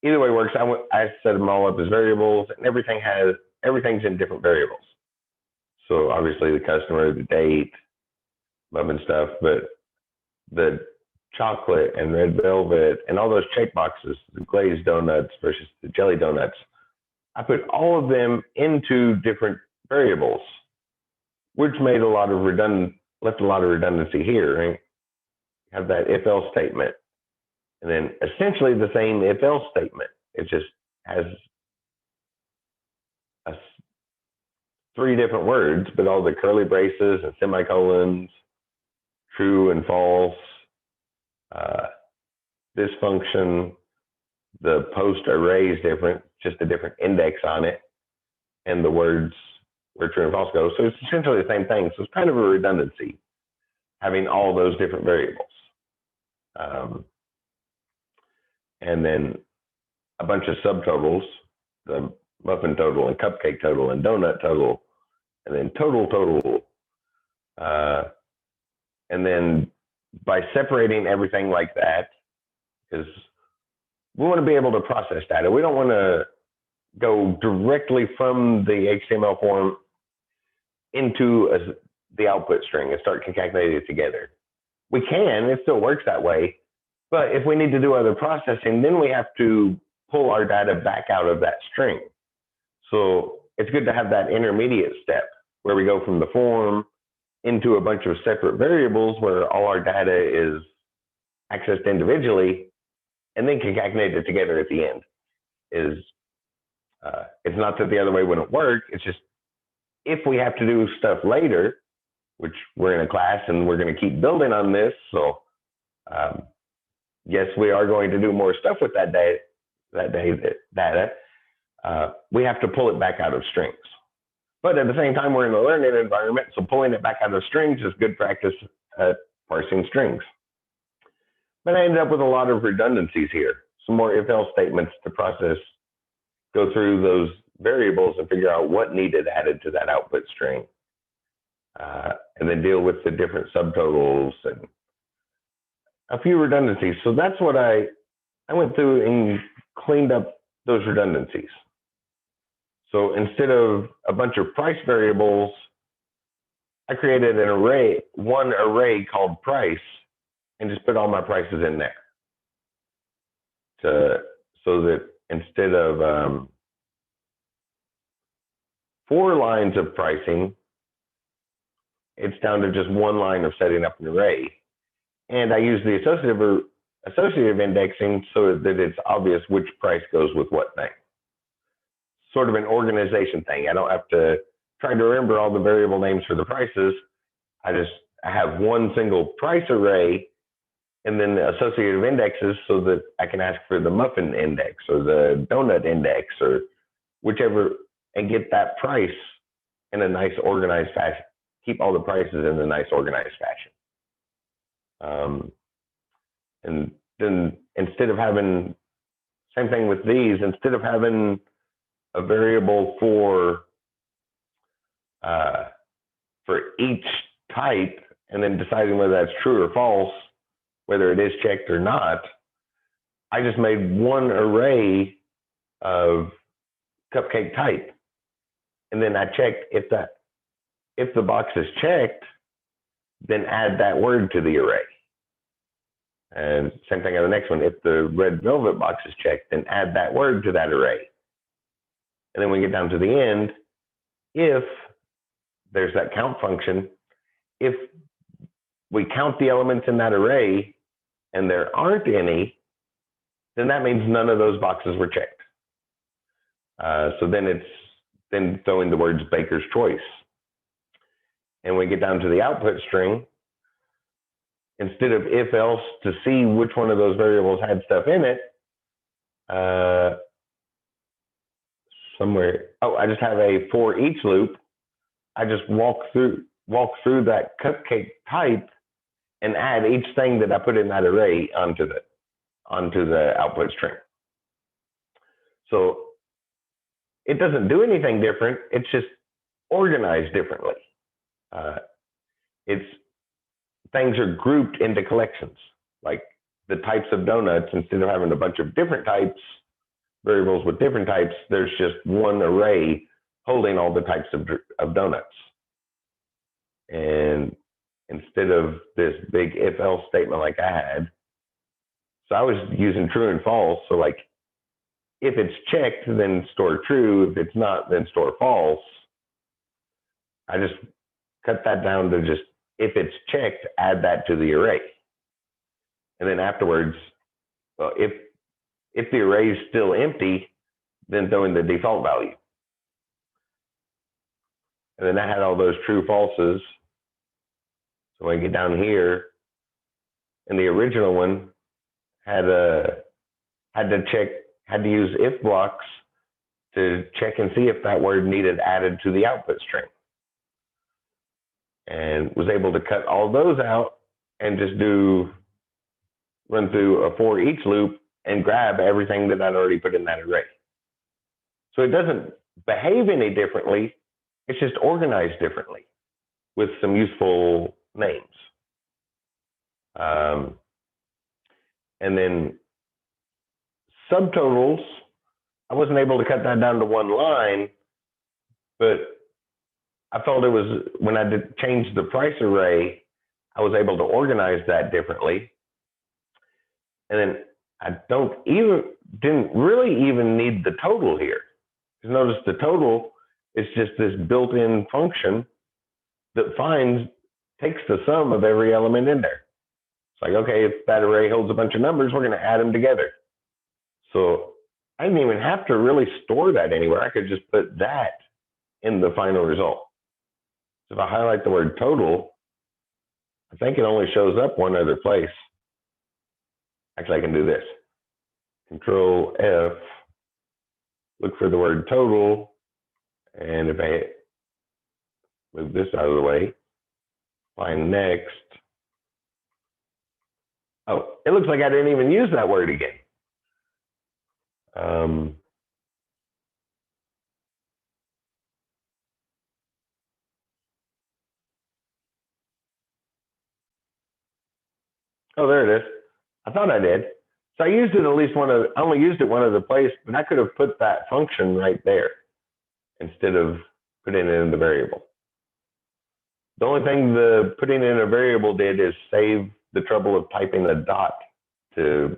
either way works. I set them all up as variables, and everything's in different variables. So obviously the customer, the date, muffin stuff, but the chocolate and red velvet and all those checkboxes, the glazed donuts versus the jelly donuts, I put all of them into different variables, which made left a lot of redundancy here. Right? You have that if-else statement, and then essentially the same if-else statement. It just has 3 different words, but all the curly braces and semicolons, true and false, this function, the post array is different, just a different index on it, and the words where true and false go. So it's essentially the same thing. So it's kind of a redundancy having all those different variables. And then a bunch of subtotals, the muffin total and cupcake total and donut total, and then total. And then by separating everything like that, because we want to be able to process data. We don't want to go directly from the HTML form into the output string and start concatenating it together. We can, it still works that way. But if we need to do other processing, then we have to pull our data back out of that string. So it's good to have that intermediate step where we go from the form into a bunch of separate variables where all our data is accessed individually and then concatenated together at the end. It's not that the other way wouldn't work. It's just if we have to do stuff later, which we're in a class and we're going to keep building on this. So yes, we are going to do more stuff with that data. We have to pull it back out of strings. But at the same time, we're in a learning environment, so pulling it back out of strings is good practice at parsing strings. But I ended up with a lot of redundancies here. Some more if-else statements to process, go through those variables and figure out what needed added to that output string. And then deal with the different subtotals and a few redundancies. So that's what I went through and cleaned up those redundancies. So instead of a bunch of price variables, I created one array called price, and just put all my prices in there. So that instead of 4 lines of pricing, it's down to just 1 line of setting up an array. And I use the associative indexing so that it's obvious which price goes with what thing. Sort of an organization thing. I don't have to try to remember all the variable names for the prices. I have one single price array and then the associative indexes so that I can ask for the muffin index or the donut index or whichever, and get that price in a nice organized fashion. Keep all the prices in a nice organized fashion. And then instead of having, same thing with these, instead of having a variable for for each type and then deciding whether that's true or false, whether it is checked or not. I just made one array of cupcake type. And then I checked if the box is checked, then add that word to the array. And same thing on the next one. If the red velvet box is checked, then add that word to that array. And then we get down to the end, if there's that count function, if we count the elements in that array and there aren't any, then that means none of those boxes were checked. So then it's throwing the words baker's choice. And we get down to the output string, instead of if else to see which one of those variables had stuff in it, I just have a for each loop. I just walk through that cupcake type and add each thing that I put in that array onto the output string. So it doesn't do anything different. It's just organized differently. Things are grouped into collections, like the types of donuts. Instead of having a bunch of different types, variables with different types, there's just one array holding all the types of donuts. And instead of this big if else statement like I had, so I was using true and false. So like, if it's checked, then store true. If it's not, then store false. I just cut that down to just, if it's checked, add that to the array. And then afterwards, well, if the array is still empty, then throw in the default value. And then I had all those true falses. So when I get down here, and the original one had to use if blocks to check and see if that word needed added to the output string. And was able to cut all those out and just run through a for each loop and grab everything that I'd already put in that array. So it doesn't behave any differently. It's just organized differently with some useful names. And then subtotals, I wasn't able to cut that down to one line, but I felt it was, when I did change the price array, I was able to organize that differently. And then I didn't really even need the total here. Because notice the total is just this built-in function that takes the sum of every element in there. It's like, okay, if that array holds a bunch of numbers, we're going to add them together. So I didn't even have to really store that anywhere. I could just put that in the final result. So if I highlight the word total, I think it only shows up one other place. Actually, I can do this. Control F, look for the word total, and if I move this out of the way, find next. Oh, it looks like I didn't even use that word again. Oh, there it is. I thought I did. So I used it I only used it one other place, but I could have put that function right there instead of putting it in the variable. The only thing the putting in a variable did is save the trouble of typing a dot to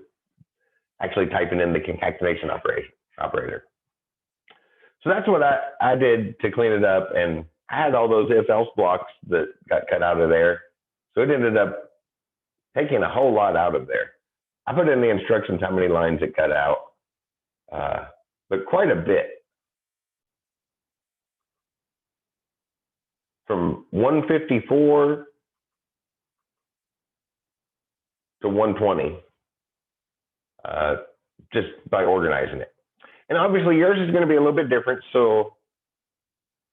actually typing in the concatenation operator. So that's what I did to clean it up, and I had all those if-else blocks that got cut out of there. So it ended up taking a whole lot out of there. I put in the instructions how many lines it cut out, but quite a bit. From 154 to 120, just by organizing it. And obviously yours is going to be a little bit different, so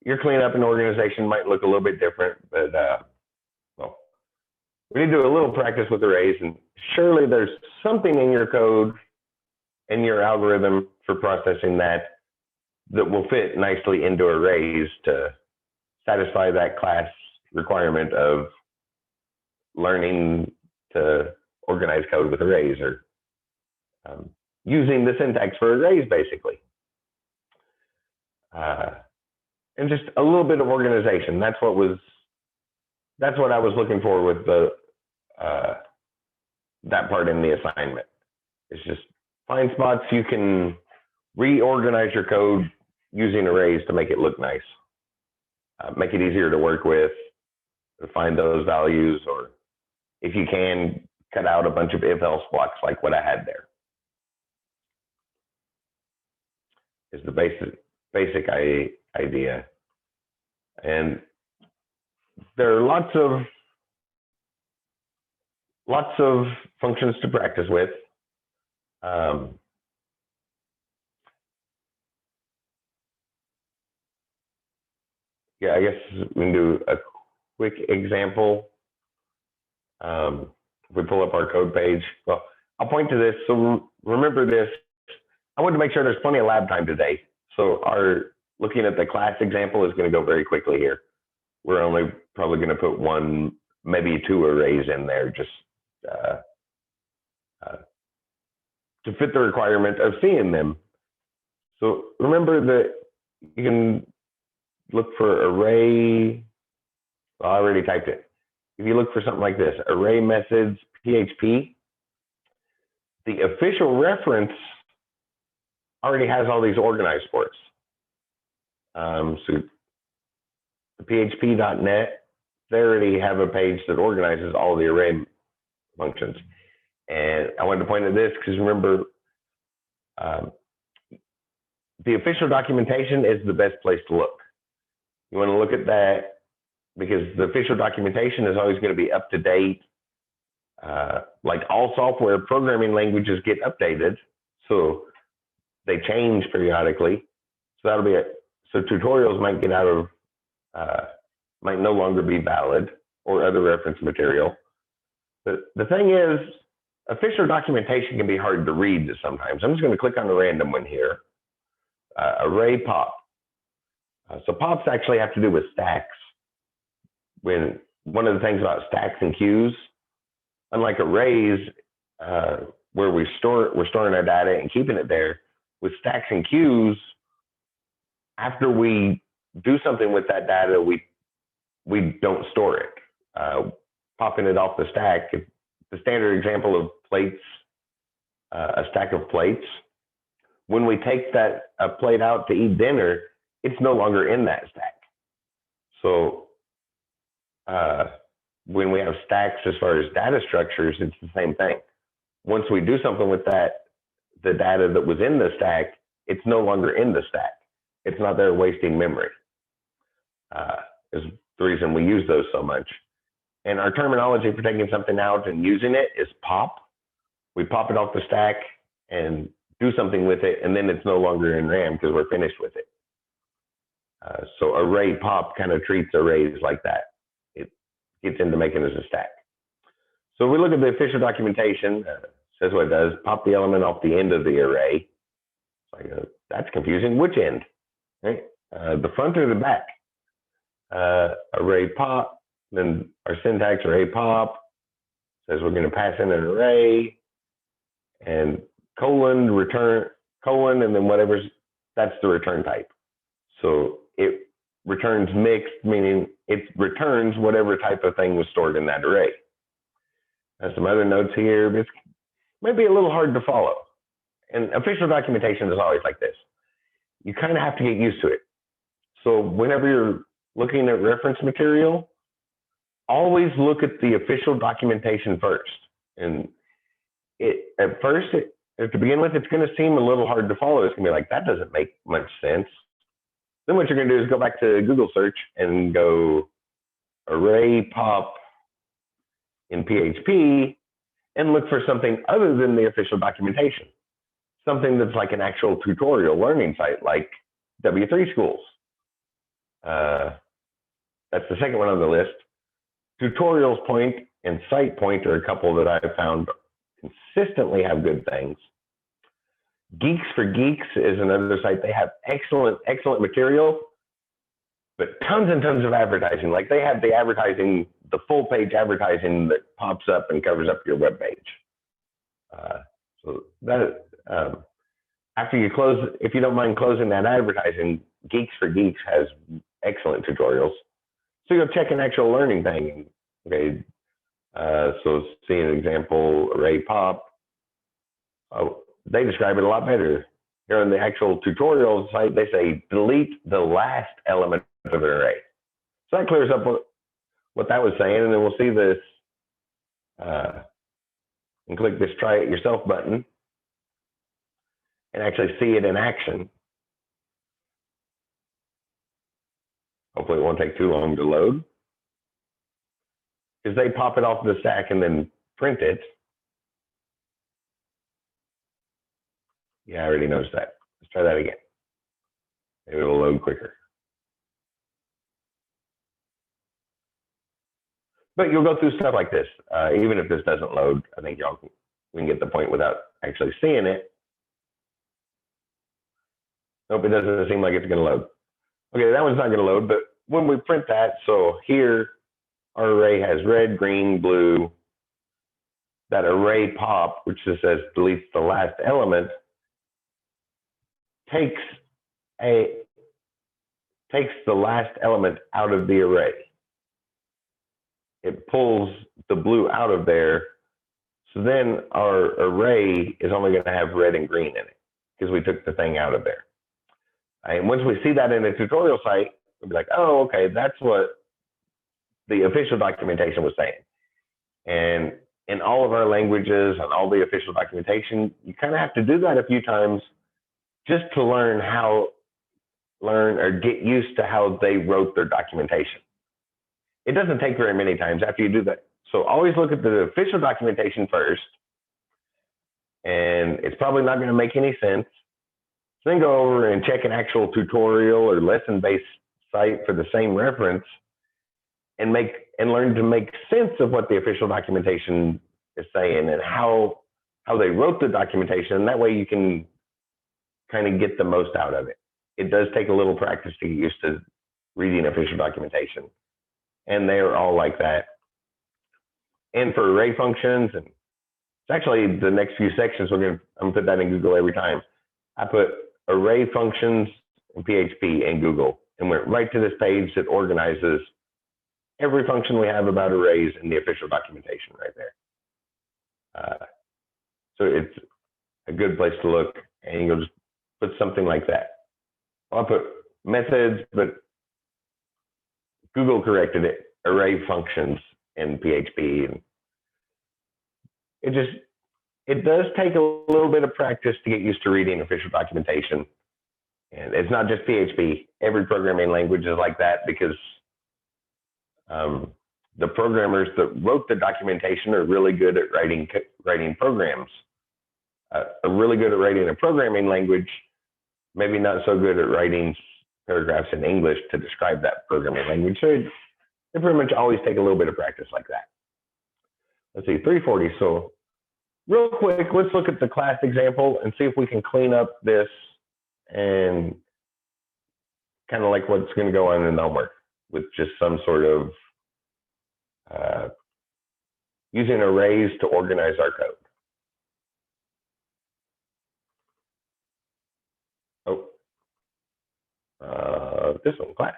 your cleanup and organization might look a little bit different, but well, we need to do a little practice with arrays, and surely there's something in your code and your algorithm for processing that will fit nicely into arrays to satisfy that class requirement of learning to organize code with arrays, or using the syntax for arrays, basically. And just a little bit of organization. That's what I was looking for with the that part in the assignment. It's just find spots you can reorganize your code using arrays to make it look nice, make it easier to work with, to find those values, or if you can, cut out a bunch of if-else blocks like what I had there. Is the basic idea. And there are lots of functions to practice with. Yeah, I guess we can do a quick example. If we pull up our code page, well, I'll point to this. So remember this. I wanted to make sure there's plenty of lab time today. So looking at the class example is going to go very quickly here. We're only probably going to put one, maybe two arrays in there, just to fit the requirement of seeing them. So remember that you can look for array. Well, I already typed it. If you look for something like this, array methods PHP, the official reference already has all these organized for us. So the php.net, they already have a page that organizes all the array functions. And I wanted to point at this because remember, the official documentation is the best place to look. You want to look at that because the official documentation is always going to be up to date. Like all software programming languages get updated, so they change periodically. So that'll be it. So tutorials might get out of, might no longer be valid, or other reference material. But the thing is, official documentation can be hard to read sometimes. I'm just going to click on a random one here. Array pop. So pops actually have to do with stacks. When one of the things about stacks and queues, unlike arrays, where we're storing our data and keeping it there, with stacks and queues, after we do something with that data, we don't store it. Popping it off the stack, the standard example of plates, a stack of plates. When we take that plate out to eat dinner, it's no longer in that stack. So when we have stacks as far as data structures, it's the same thing. Once we do something with that, the data that was in the stack, it's no longer in the stack. It's not there wasting memory. Is the reason we use those so much. And our terminology for taking something out and using it is pop. We pop it off the stack and do something with it, and then it's no longer in RAM because we're finished with it. So array pop kind of treats arrays like that. It gets into making it as a stack. So we look at the official documentation, says what it does, pop the element off the end of the array. Like, that's confusing. Which end? Right? The front or the back? Array pop, then our syntax array pop says we're going to pass in an array and colon, return, colon, and then whatever's, that's the return type. So it returns mixed, meaning it returns whatever type of thing was stored in that array. There's some other notes here. This might be a little hard to follow. And official documentation is always like this. You kind of have to get used to it. So whenever you're looking at reference material, always look at the official documentation first. And at first, to begin with, it's going to seem a little hard to follow. It's going to be like, that doesn't make much sense. Then what you're going to do is go back to Google search and go array pop in PHP and look for something other than the official documentation. Something that's like an actual tutorial learning site like W3 Schools. That's the second one on the list. Tutorials Point and Site Point are a couple that I've found consistently have good things. Geeks for Geeks is another site. They have excellent material, but tons and tons of advertising. Like they have the advertising, the full page advertising that pops up and covers up your web page. So that after you close, if you don't mind closing that advertising, Geeks for Geeks has excellent tutorials. So you'll check an actual learning thing. Okay, so see an example array pop. Oh, they describe it a lot better. Here on the actual tutorial site, they say delete the last element of an array. So that clears up what that was saying, and then we'll see this and click this try it yourself button and actually see it in action. Hopefully it won't take too long to load, because they pop it off the stack and then print it. Yeah, I already noticed that. Let's try that again. Maybe it'll load quicker. But you'll go through stuff like this. Even if this doesn't load, I think we can get the point without actually seeing it. Nope, it doesn't seem like it's going to load. Okay, that one's not going to load, but when we print that, so here our array has red, green, blue. That array pop, which just says deletes the last element, takes the last element out of the array. It pulls the blue out of there. So then our array is only going to have red and green in it because we took the thing out of there. And once we see that in a tutorial site, we'll be like, oh, okay, that's what the official documentation was saying. And in all of our languages and all the official documentation, you kind of have to do that a few times just to learn or get used to how they wrote their documentation. It doesn't take very many times after you do that. So always look at the official documentation first, and it's probably not going to make any sense. So then go over and check an actual tutorial or lesson-based site for the same reference and learn to make sense of what the official documentation is saying and how they wrote the documentation. And that way you can kind of get the most out of it. It does take a little practice to get used to reading official documentation. And they're all like that. And for array functions, and it's actually the next few sections, I'm gonna put that in Google every time. I put array functions in PHP in Google and went right to this page that organizes every function we have about arrays in the official documentation right there. So it's a good place to look, and you'll just put something like that. I'll put methods, but Google corrected it, array functions in PHP. And it does take a little bit of practice to get used to reading official documentation. And it's not just PHP. Every programming language is like that, because the programmers that wrote the documentation are really good at writing programs. Are really good at writing a programming language, maybe not so good at writing paragraphs in English to describe that programming language. So they pretty much always take a little bit of practice like that. Let's see, 340. So real quick, let's look at the class example and see if we can clean up this and kind of like what's going to go on in the homework with just some sort of using arrays to organize our code. This one, class.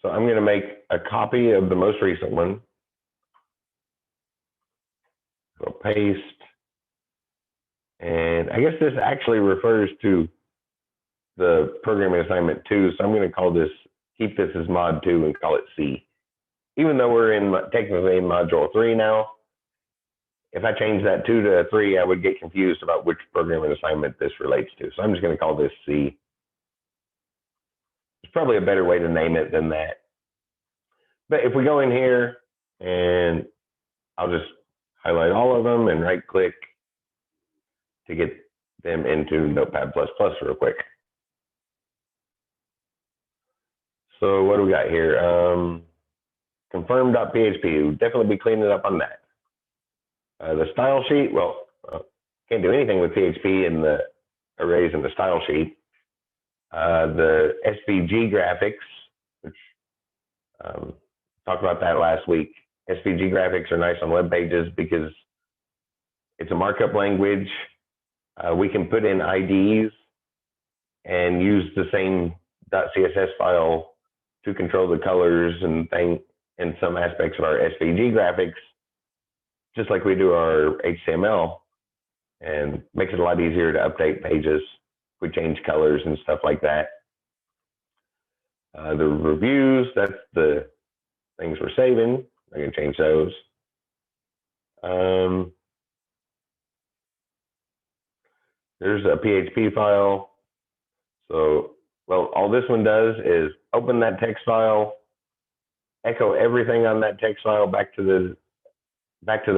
So I'm going to make a copy of the most recent one. Go paste. And I guess this actually refers to the programming assignment 2. So I'm going to call this, keep this as mod 2 and call it C. Even though we're technically in module 3 now, if I change that 2 to 3, I would get confused about which programming assignment this relates to. So I'm just going to call this C. There's probably a better way to name it than that. But if we go in here, and I'll just highlight all of them and right click to get them into Notepad++ real quick. So what do we got here? Confirm.php, we'll definitely be cleaning up on that. The style sheet, well, can't do anything with PHP in the arrays in the style sheet. The SVG graphics, which talked about that last week. SVG graphics are nice on web pages because it's a markup language. We can put in IDs and use the same .css file to control the colors and things in some aspects of our SVG graphics, just like we do our HTML, and makes it a lot easier to update pages. We change colors and stuff like that. The reviews, that's the things we're saving. I can change those. There's a PHP file. So, well, all this one does is open that text file, echo everything on that text file back to the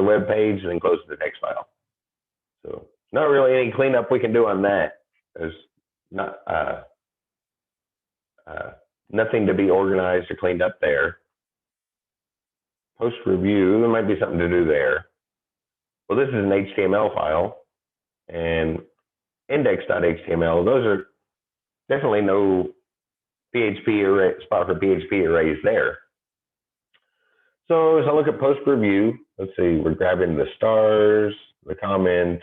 web page, and then close the text file. So, not really any cleanup we can do on that. There's not nothing to be organized or cleaned up there. Post review, there might be something to do there. Well, this is an HTML file, and index.html, those are definitely no PHP array, spot for PHP arrays there. So as I look at post review, let's see, we're grabbing the stars, the comment,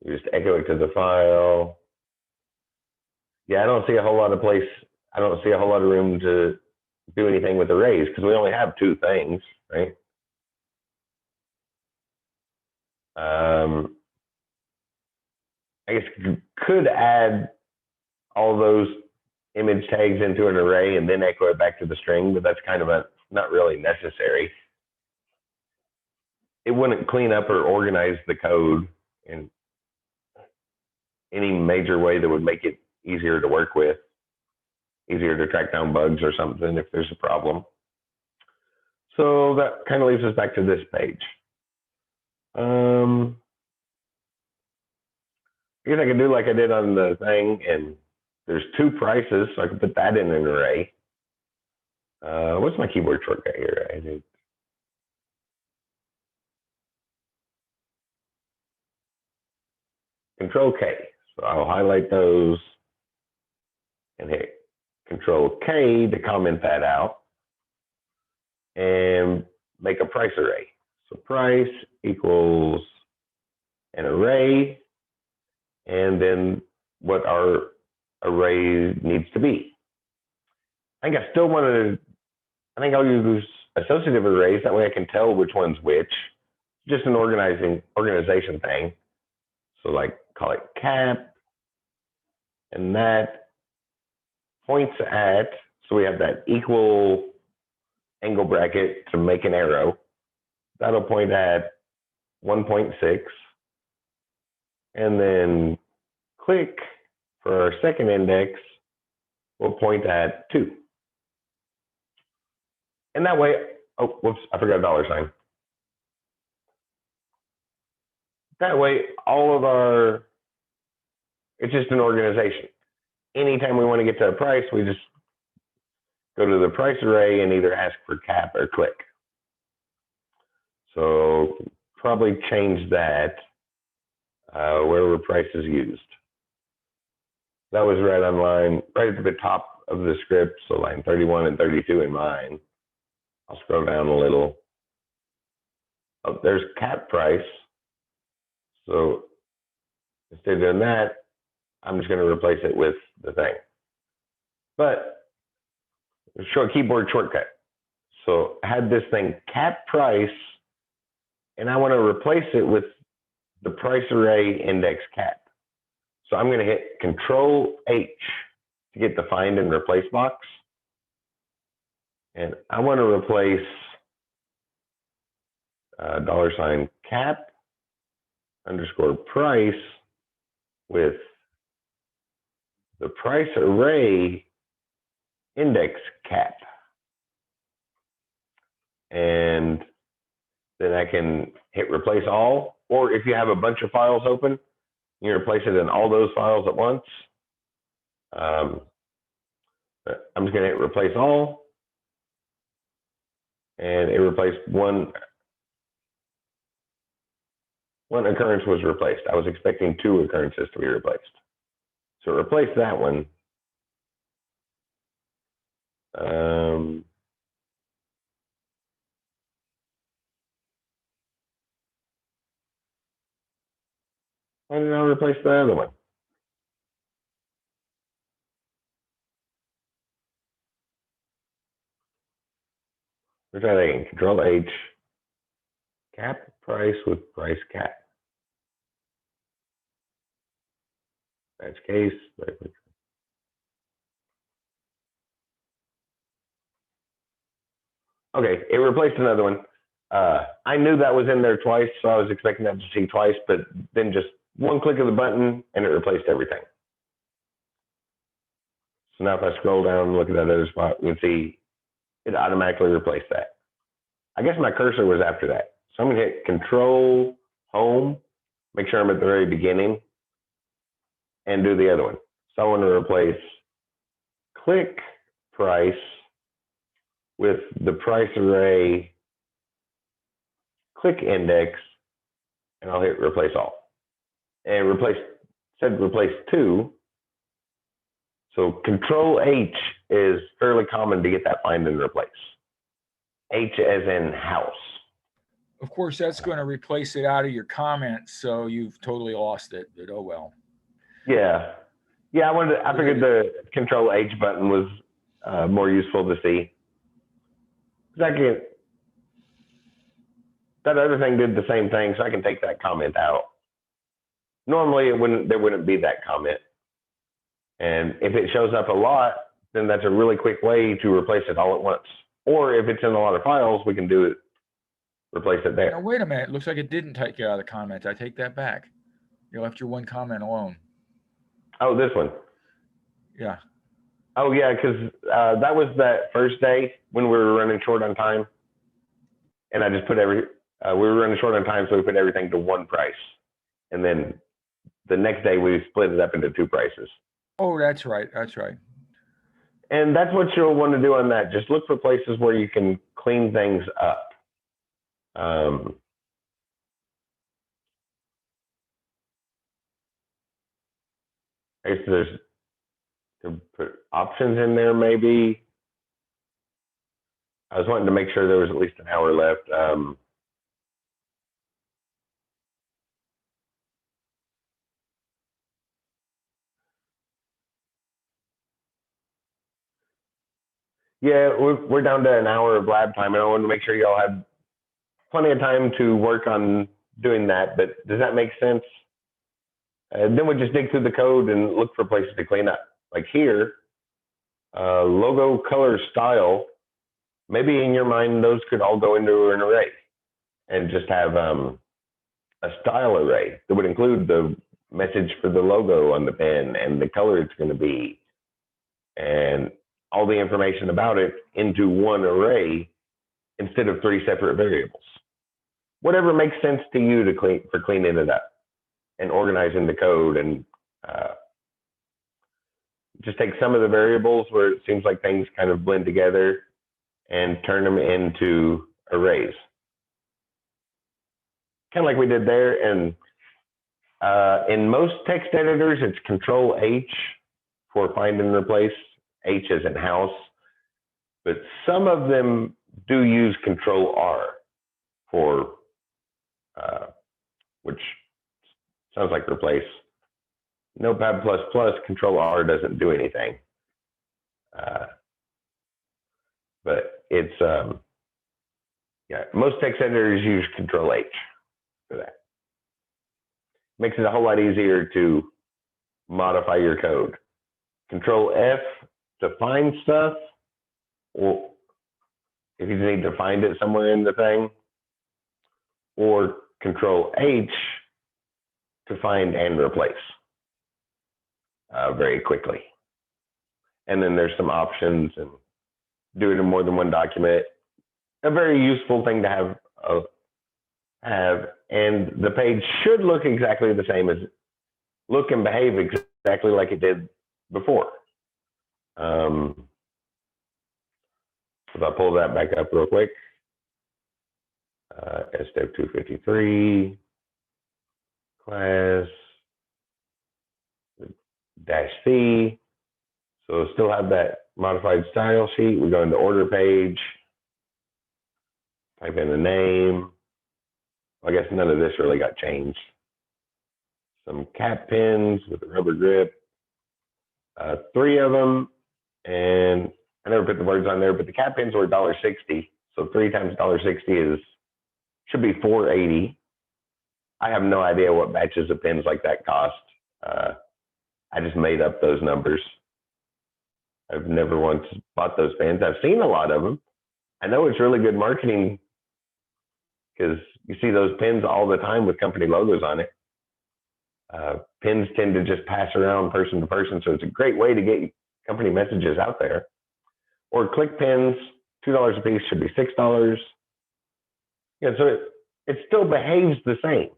we just echo it to the file. Yeah, I don't see a whole lot of room to do anything with arrays because we only have two things, right? I guess you could add all those image tags into an array and then echo it back to the string, but that's kind of not really necessary. It wouldn't clean up or organize the code in any major way that would make it easier to work with, easier to track down bugs or something if there's a problem. So that kind of leaves us back to this page. I guess I could do like I did on the thing, and there's two prices, so I can put that in an array. What's my keyboard shortcut here? I think Control K. So I'll highlight those and hit Control K to comment that out and make a price array. So price equals an array, and then what our array needs to be. I think I'll use associative arrays. That way I can tell which one's which. Just an organization thing. So like call it cap, and that points at, so we have that equal angle bracket to make an arrow. That'll point at 1.6. And then click for our second index will point at 2. And that way, oh, whoops, I forgot a $sign. That way, it's just an organization. Anytime we want to get to a price, we just go to the price array and either ask for cap or click. So probably change that wherever price is used. That was right at the top of the script, so line 31 and 32 in mine. I'll scroll down a little. Oh, there's cap price. So instead of doing that, I'm just going to replace it with the thing. But show a keyboard shortcut. So I had this thing cap price, and I want to replace it with the price array index cap. So I'm going to hit Control H to get the find and replace box. And I want to replace $cap underscore price with the price array index cap. And then I can hit replace all, or if you have a bunch of files open, you can replace it in all those files at once. I'm just going to hit replace all, and it replaced one occurrence was replaced. I was expecting 2 occurrences to be replaced. So replace that one, Why did I replace the other one? Where's that in? Control H, cap price with price cap. That's case. Okay, it replaced another one. I knew that was in there twice, so I was expecting that to see twice, but then just one click of the button and it replaced everything. So now if I scroll down and look at that other spot, you can see it automatically replaced that. I guess my cursor was after that. So I'm gonna hit Control Home, make sure I'm at the very beginning, and do the other one. So I want to replace click price with the price array click index, and I'll hit replace all. And said replace two. So Control H is fairly common to get that find and replace. H as in house. Of course, that's going to replace it out of your comments, so you've totally lost it, but oh well. Yeah. Yeah, I figured the Control H button was more useful to see. That other thing did the same thing, so I can take that comment out. Normally, there wouldn't be that comment. And if it shows up a lot, then that's a really quick way to replace it all at once. Or if it's in a lot of files, we can do it, replace it there. Now, wait a minute. It looks like it didn't take you out of the comments. I take that back. You left your one comment alone. Oh, this one. Yeah. Oh, yeah, because that was that first day when we were running short on time. And I just put we were running short on time, so we put everything to one price. And then the next day, we split it up into two prices. Oh, that's right. That's right. And that's what you'll want to do on that. Just look for places where you can clean things up. I guess there's to put options in there, maybe. I was wanting to make sure there was at least an hour left. Yeah, we're down to an hour of lab time, and I wanted to make sure y'all had plenty of time to work on doing that. But does that make sense? Then we just dig through the code and look for places to clean up. Like here, logo, color, style. Maybe in your mind, those could all go into an array and just have a style array that would include the message for the logo on the pen and the color it's going to be and all the information about it into one array instead of three separate variables. Whatever makes sense to you to for cleaning it up and organizing the code, and just take some of the variables where it seems like things kind of blend together and turn them into arrays. Kind of like we did there. And in most text editors, it's Control H for find and replace. H as in house. But some of them do use Control R for, which sounds like replace. Notepad++, Control R doesn't do anything. But it's, yeah, most text editors use Control H for that. Makes it a whole lot easier to modify your code. Control F to find stuff, or if you need to find it somewhere in the thing, or Control H to find and replace very quickly. And then there's some options, and do it in more than one document. A very useful thing to have, and the page should look exactly the same look and behave exactly like it did before. If I pull that back up real quick, SDEV 253 class -C. So still have that modified style sheet. We go into order page, type in the name. I guess none of this really got changed. Some cap pins with a rubber grip, 3 of them, and I never put the words on there, but the cap pins were $1.60. So 3 times $1.60 should be $4.80. I have no idea what batches of pins like that cost. I just made up those numbers. I've never once bought those pins. I've seen a lot of them. I know it's really good marketing because you see those pins all the time with company logos on it. Pins tend to just pass around person to person, so it's a great way to get company messages out there. Or click pins, $2 a piece should be $6. Yeah, so it still behaves the same.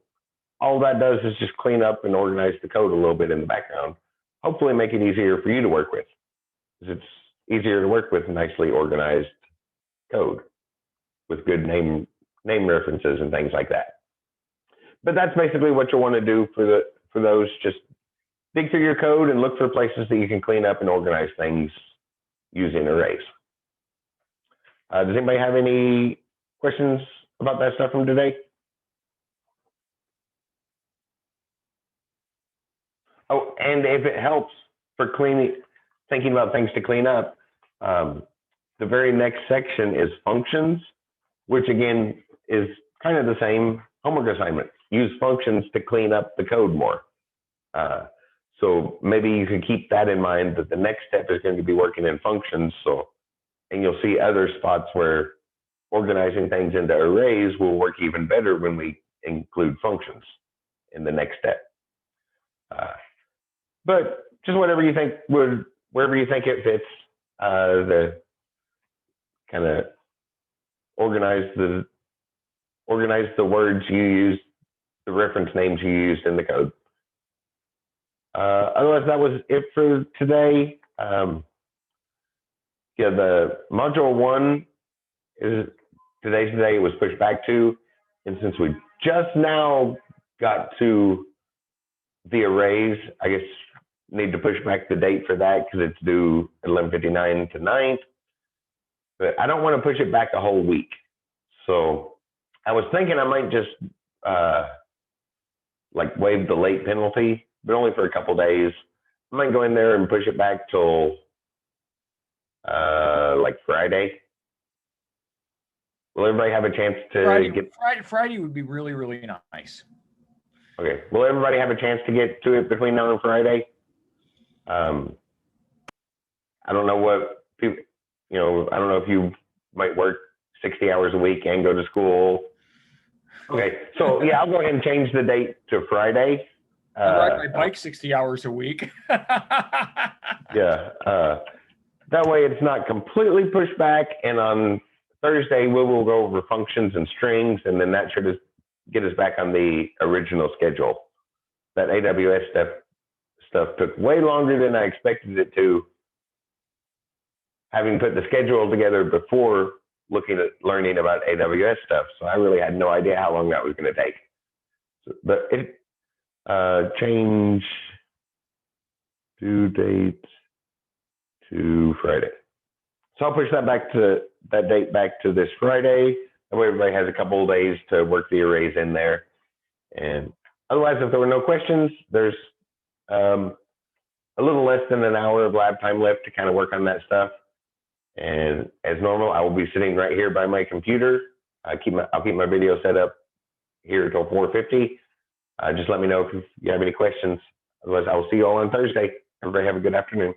All that does is just clean up and organize the code a little bit in the background. Hopefully make it easier for you to work with. Because it's easier to work with nicely organized code with good name references and things like that. But that's basically what you'll want to do for those. Just dig through your code and look for places that you can clean up and organize things using arrays. Does anybody have any questions about that stuff from today? Oh, and if it helps for thinking about things to clean up, the very next section is functions, which again is kind of the same homework assignment. Use functions to clean up the code more. So maybe you can keep that in mind, that the next step is going to be working in functions. And you'll see other spots where organizing things into arrays will work even better when we include functions in the next step. But just wherever you think it fits, the kind of organize the words you use, the reference names you used in the code. Otherwise, that was it for today. Yeah, the module 1 is today it was pushed back to, and since we just now got to the arrays, I guess need to push back the date for that because it's due 11:59 tonight. But I don't want to push it back a whole week. So I was thinking I might just like waive the late penalty, but only for a couple days. I might go in there and push it back till like Friday. Will everybody have a chance to Friday would be really, really nice. Okay. Will everybody have a chance to get to it between now and Friday? I don't know what people, I don't know if you might work 60 hours a week and go to school. Okay. So yeah, I'll go ahead and change the date to Friday. I ride my bike 60 hours a week. Yeah. That way it's not completely pushed back. And on Thursday, we will go over functions and strings, and then that should get us back on the original schedule. That AWS stuff took way longer than I expected it to, having put the schedule together before looking at learning about AWS stuff. So I really had no idea how long that was going to take. But it change due date to Friday. So I'll push that date back to this Friday. That way everybody has a couple of days to work the arrays in there. And otherwise, if there were no questions, there's a little less than an hour of lab time left to kind of work on that stuff. And as normal, I will be sitting right here by my computer. I'll keep my video set up here until 4:50. Just let me know if you have any questions. Otherwise, I will see you all on Thursday. Everybody have a good afternoon.